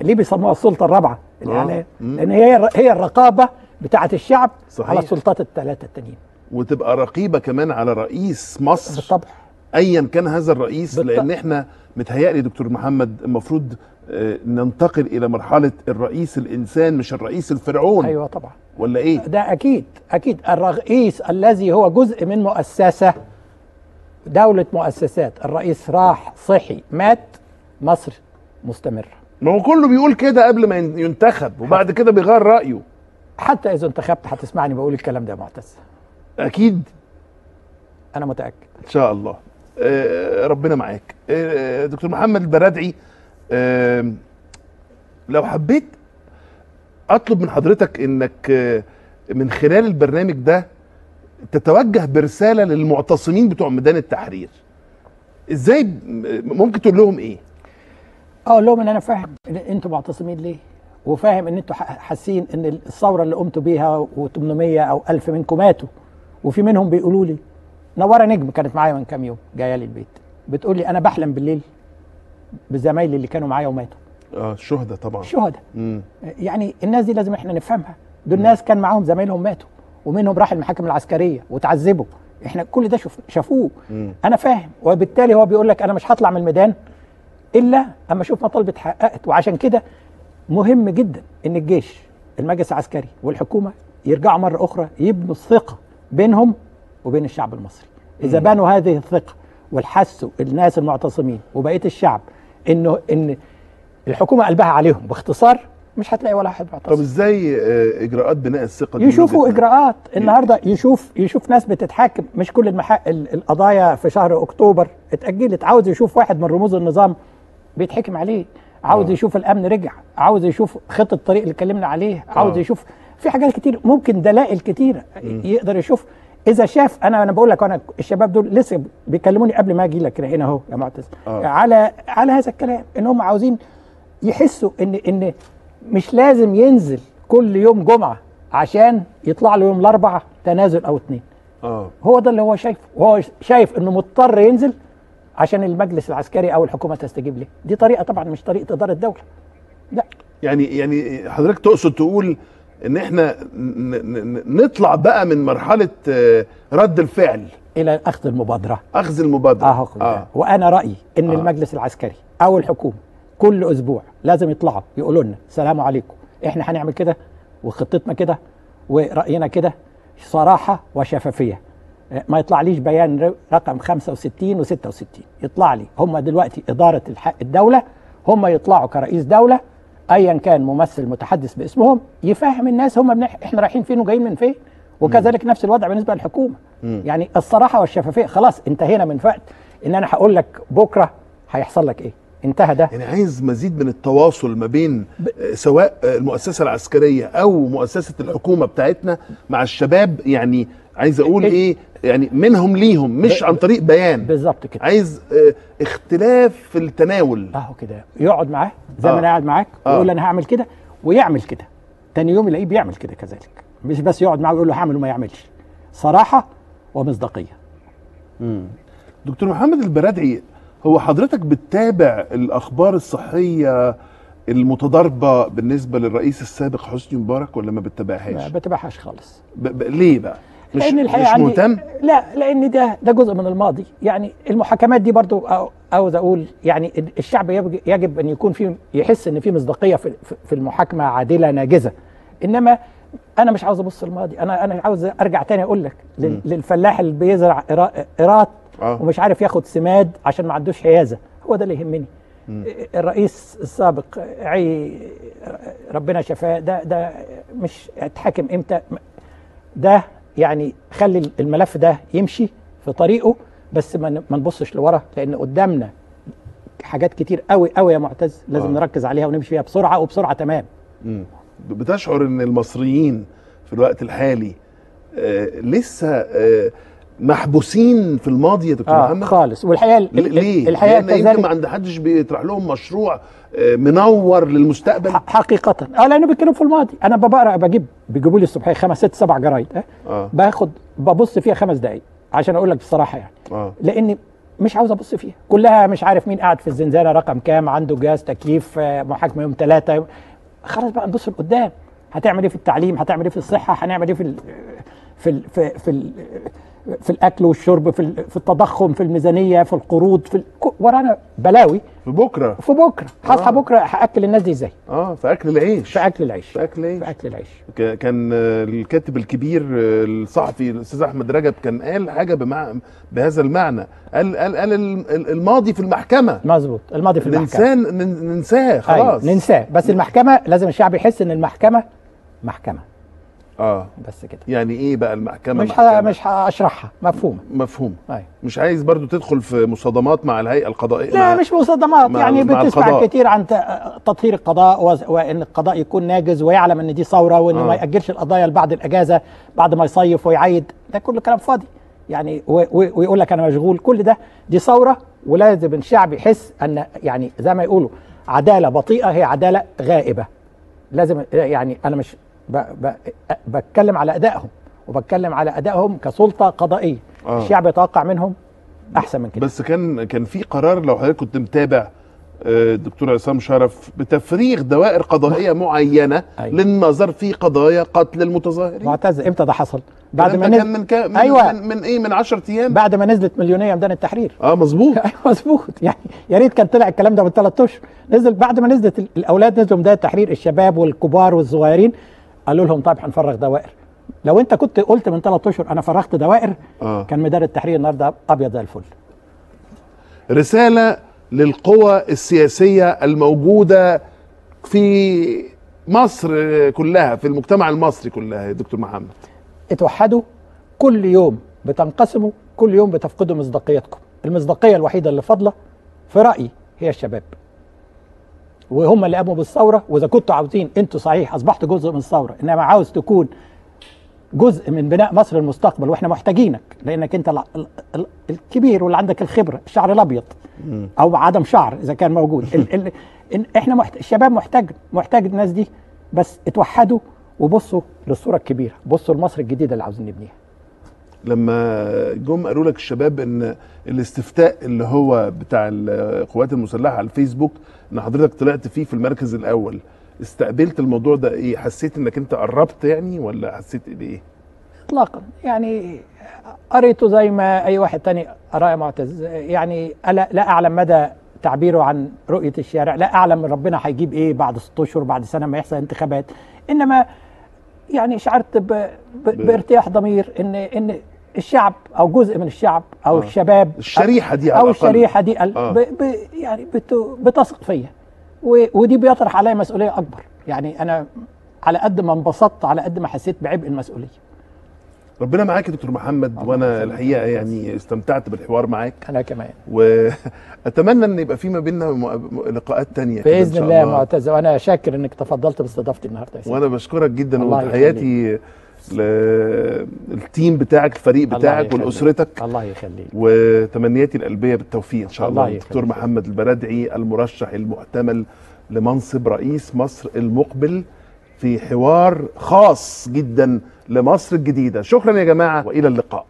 ليه بيسموها السلطه الرابعه؟ الاعلام. لان هي الرقابه بتاعه الشعب. صحيح. على السلطات الثلاثه التانيين. وتبقى رقيبه كمان على رئيس مصر بالطبع، ايا كان هذا الرئيس. لان احنا متهيألي دكتور محمد المفروض ننتقل الى مرحله الرئيس الانسان مش الرئيس الفرعون. ايوه طبعا. ولا ايه؟ ده اكيد الرئيس الذي هو جزء من مؤسسه، دوله مؤسسات. الرئيس راح صحي مات، مصر مستمره. ما هو كله بيقول كده قبل ما ينتخب، وبعد كده بيغير رايه. حتى اذا انتخبت هتسمعني بقول الكلام ده يا معتز. اكيد، انا متاكد ان شاء الله. ربنا معاك. دكتور محمد البرادعي، لو حبيت اطلب من حضرتك انك من خلال البرنامج ده تتوجه برساله للمعتصمين بتوع ميدان التحرير، ازاي ممكن تقول لهم ايه؟ اقول لهم ان انا فاهم ان انتوا معتصمين ليه، وفاهم ان انتوا حاسين ان الثوره اللي قمتوا بيها و800 او 1000 منكم ماتوا، وفي منهم بيقولوا لي. نوره نجم كانت معايا من كام يوم جايه لي البيت بتقول لي انا بحلم بالليل بزمايلي اللي كانوا معايا وماتوا. الشهداء طبعا. الشهداء. يعني الناس دي لازم احنا نفهمها. دول ناس كان معاهم زمايلهم ماتوا، ومنهم راح المحاكم العسكريه وتعذبوا. احنا كل ده شافوه. انا فاهم، وبالتالي هو بيقول لك انا مش هطلع من الميدان الا اما اشوف مطالبي اتحققت. وعشان كده مهم جدا ان الجيش، المجلس العسكري والحكومه يرجعوا مره اخرى يبنوا الثقه بينهم وبين الشعب المصري. اذا بنوا هذه الثقه والحسوا الناس المعتصمين وبقيه الشعب ان الحكومه قلبها عليهم باختصار، مش هتلاقي ولا واحد معتصم. طب ازاي اجراءات بناء الثقه دي؟ يشوفوا اجراءات النهارده، يشوف ناس بتتحاكم. مش كل القضايا في شهر اكتوبر اتاجلت. عاوز يشوف واحد من رموز النظام بيتحكم عليه، عاوز يشوف الامن رجع، عاوز يشوف خطه الطريق اللي اتكلمنا عليه، عاوز يشوف في حاجات كتير، ممكن دلائل كتيره يقدر يشوف. اذا شاف، انا بقول لك، انا الشباب دول لسه بيكلموني قبل ما اجي لك هنا اهو يا معتز على هذا الكلام، ان هم عاوزين يحسوا ان مش لازم ينزل كل يوم جمعه عشان يطلع له يوم الاربعاء تنازل او اتنين. هو ده اللي هو شايفه، وهو شايف انه مضطر ينزل عشان المجلس العسكري او الحكومه تستجيب له. دي طريقه طبعا مش طريقه اداره الدوله. لا يعني حضرتك تقصد تقول ان احنا نطلع بقى من مرحله رد الفعل الى اخذ المبادره. اخذ المبادره. وانا رايي ان المجلس العسكري او الحكومه كل اسبوع لازم يطلعوا يقولوا لنا السلام عليكم، احنا هنعمل كده وخطتنا كده وراينا كده، صراحه وشفافيه. ما يطلعليش بيان رقم 65 و66، يطلع لي هم دلوقتي اداره الدوله، هم يطلعوا كرئيس دوله ايا كان ممثل متحدث باسمهم يفهم الناس هم احنا رايحين فين وجايين من فين. وكذلك نفس الوضع بالنسبه للحكومه. يعني الصراحه والشفافيه. خلاص انتهينا من وقت ان انا هقول لك بكره هيحصل لك ايه، انتهى ده. يعني عايز مزيد من التواصل ما بين سواء المؤسسه العسكريه او مؤسسه الحكومه بتاعتنا مع الشباب. يعني عايز اقول ايه، يعني منهم ليهم، مش عن طريق بيان. بالظبط كده. عايز اختلاف في التناول. كده يقعد معاه زي ما انا قاعد معاك ويقول انا هعمل كده ويعمل كده، تاني يوم يلاقيه بيعمل كده كذلك. مش بس يقعد معاه ويقول له هعمل وما يعملش. صراحه ومصداقيه. دكتور محمد البرادعي، هو حضرتك بتتابع الاخبار الصحيه المتضاربه بالنسبه للرئيس السابق حسني مبارك ولا ما بتتابعهاش؟ ما بتابعهاش خالص. ليه بقى؟ مش مهتم؟ لا، لان ده جزء من الماضي. يعني المحاكمات دي برضو عاوز اقول يعني الشعب يجب ان يكون فيه، يحس ان في مصداقيه في المحاكمه عادله ناجزه. انما انا مش عاوز ابص الماضي، انا عاوز ارجع تاني اقول لك للفلاح اللي بيزرع قيراط ومش عارف ياخد سماد عشان ما عندوش حيازه. هو ده اللي يهمني. الرئيس السابق ربنا شفاه، ده مش اتحاكم امتى؟ ده يعني خلي الملف ده يمشي في طريقه، بس ما نبصش لورا، لان قدامنا حاجات كتير قوي قوي يا معتز لازم نركز عليها ونمشي فيها بسرعه وبسرعه تمام. بتشعر ان المصريين في الوقت الحالي لسه محبوسين في الماضي يا دكتور محمد؟ خالص. والحقيقه ليه؟ الحقيقه كذلك ما عند حدش بيطرح لهم مشروع منور للمستقبل حقيقه. لانه بيتكلموا في الماضي. انا بقرا، بيجيبوا لي الصبح 5 6 7 جرايد ببص فيها 5 دقائق عشان اقول لك بصراحه يعني. لاني مش عاوز ابص فيها كلها. مش عارف مين قاعد في الزنزانه رقم كام، عنده جهاز تكييف، محاكمه يوم 3. خلاص بقى نبص لقدام. هتعمل ايه في التعليم؟ هتعمل ايه في الصحه؟ هنعمل ايه في الاكل والشرب، في التضخم، في الميزانيه، في القروض، ورانا بلاوي. في بكره هصحى بكره هاكل الناس دي ازاي؟ في اكل العيش. في اكل العيش. كان الكاتب الكبير الصحفي الاستاذ احمد رجب كان قال حاجه بهذا المعنى. قال الماضي في المحكمه. مظبوط، الماضي في المحكمه ننساه خلاص. ننساه. بس المحكمه لازم الشعب يحس ان المحكمه محكمه. بس كده. يعني ايه بقى المحكمه؟ مش هشرحها. مفهوم. مش عايز برضو تدخل في مصادمات مع الهيئه القضائيه. لا مش مصادمات. يعني بتسمع كتير عن تطهير القضاء وان القضاء يكون ناجز ويعلم ان دي ثوره وانه ما ياجلش القضايا لبعد الاجازه بعد ما يصيف ويعيد. ده كله كلام فاضي يعني. ويقول لك انا مشغول. كل ده دي ثوره، ولازم الشعب يحس ان يعني زي ما يقولوا عداله بطيئه هي عداله غائبه. لازم يعني انا مش بتكلم على ادائهم، وبتكلم على ادائهم كسلطه قضائيه. الشعب يتوقع منهم احسن من كده. بس كان في قرار، لو حضرتك كنت متابع، الدكتور عصام شرف بتفريغ دوائر قضائيه معينه للنظر في قضايا قتل المتظاهرين. معتز، امتى ده حصل؟ بعد ما نزل من 10 ايام بعد ما نزلت مليونيه ميدان التحرير. مظبوط. مظبوط. يعني يا ريت كان طلع الكلام ده من 3 اشهر. نزل بعد ما نزلت الاولاد، نزلوا ميدان التحرير، الشباب والكبار والصغيرين، قالوا لهم طيب هنفرغ دوائر. لو انت كنت قلت من 3 اشهر انا فرغت دوائر كان ميدان التحرير النهارده ابيض زي الفل. رسالة للقوى السياسية الموجودة في مصر كلها، في المجتمع المصري كلها يا دكتور محمد. اتوحدوا، كل يوم بتنقسموا، كل يوم بتفقدوا مصداقيتكم. المصداقية الوحيدة اللي فاضلة في رأيي هي الشباب، وهم اللي قاموا بالثورة. وإذا كنتوا عاوزين، أنتوا صحيح أصبحتوا جزء من الثورة، إنما عاوز تكون جزء من بناء مصر المستقبل، وإحنا محتاجينك، لأنك أنت الكبير واللي عندك الخبرة، الشعر الأبيض أو عدم شعر إذا كان موجود. إحنا الشباب محتاج الناس دي. بس اتوحدوا وبصوا للصورة الكبيرة، بصوا لمصر الجديدة اللي عاوزين نبنيها. لما جم قالوا لك الشباب ان الاستفتاء اللي هو بتاع القوات المسلحه على الفيسبوك ان حضرتك طلعت فيه في المركز الاول، استقبلت الموضوع ده ايه؟ حسيت انك انت قربت يعني، ولا حسيت ايه؟ اطلاقا، يعني قريته زي ما اي واحد تاني قرأ يا معتز. يعني لا اعلم مدى تعبيره عن رؤيه الشارع، لا اعلم ربنا هيجيب ايه بعد 6 اشهر، بعد سنه ما يحصل انتخابات. انما يعني شعرت بارتياح ضمير ان الشعب او جزء من الشعب او الشباب، الشريحه دي او الشريحه دي يعني بتثق فيا، ودي بيطرح عليا مسؤوليه اكبر. يعني انا على قد ما انبسطت، على قد ما حسيت بعبء المسؤوليه. ربنا معاك يا دكتور محمد، وانا الحقيقه يعني استمتعت بالحوار معاك. انا كمان، واتمنى ان يبقى في ما بيننا لقاءات تانية باذن الله يا معتز. وانا شاكر انك تفضلت باستضافتي النهارده. وانا بشكرك جدا، وتحياتي للتيم بتاعك، الفريق بتاعك ولاسرتك. الله يخليك. وتمنياتي القلبيه بالتوفيق ان شاء الله. الدكتور محمد البرادعي، المرشح المحتمل لمنصب رئيس مصر المقبل، في حوار خاص جدا لمصر الجديدة. شكرا يا جماعة، وإلى اللقاء.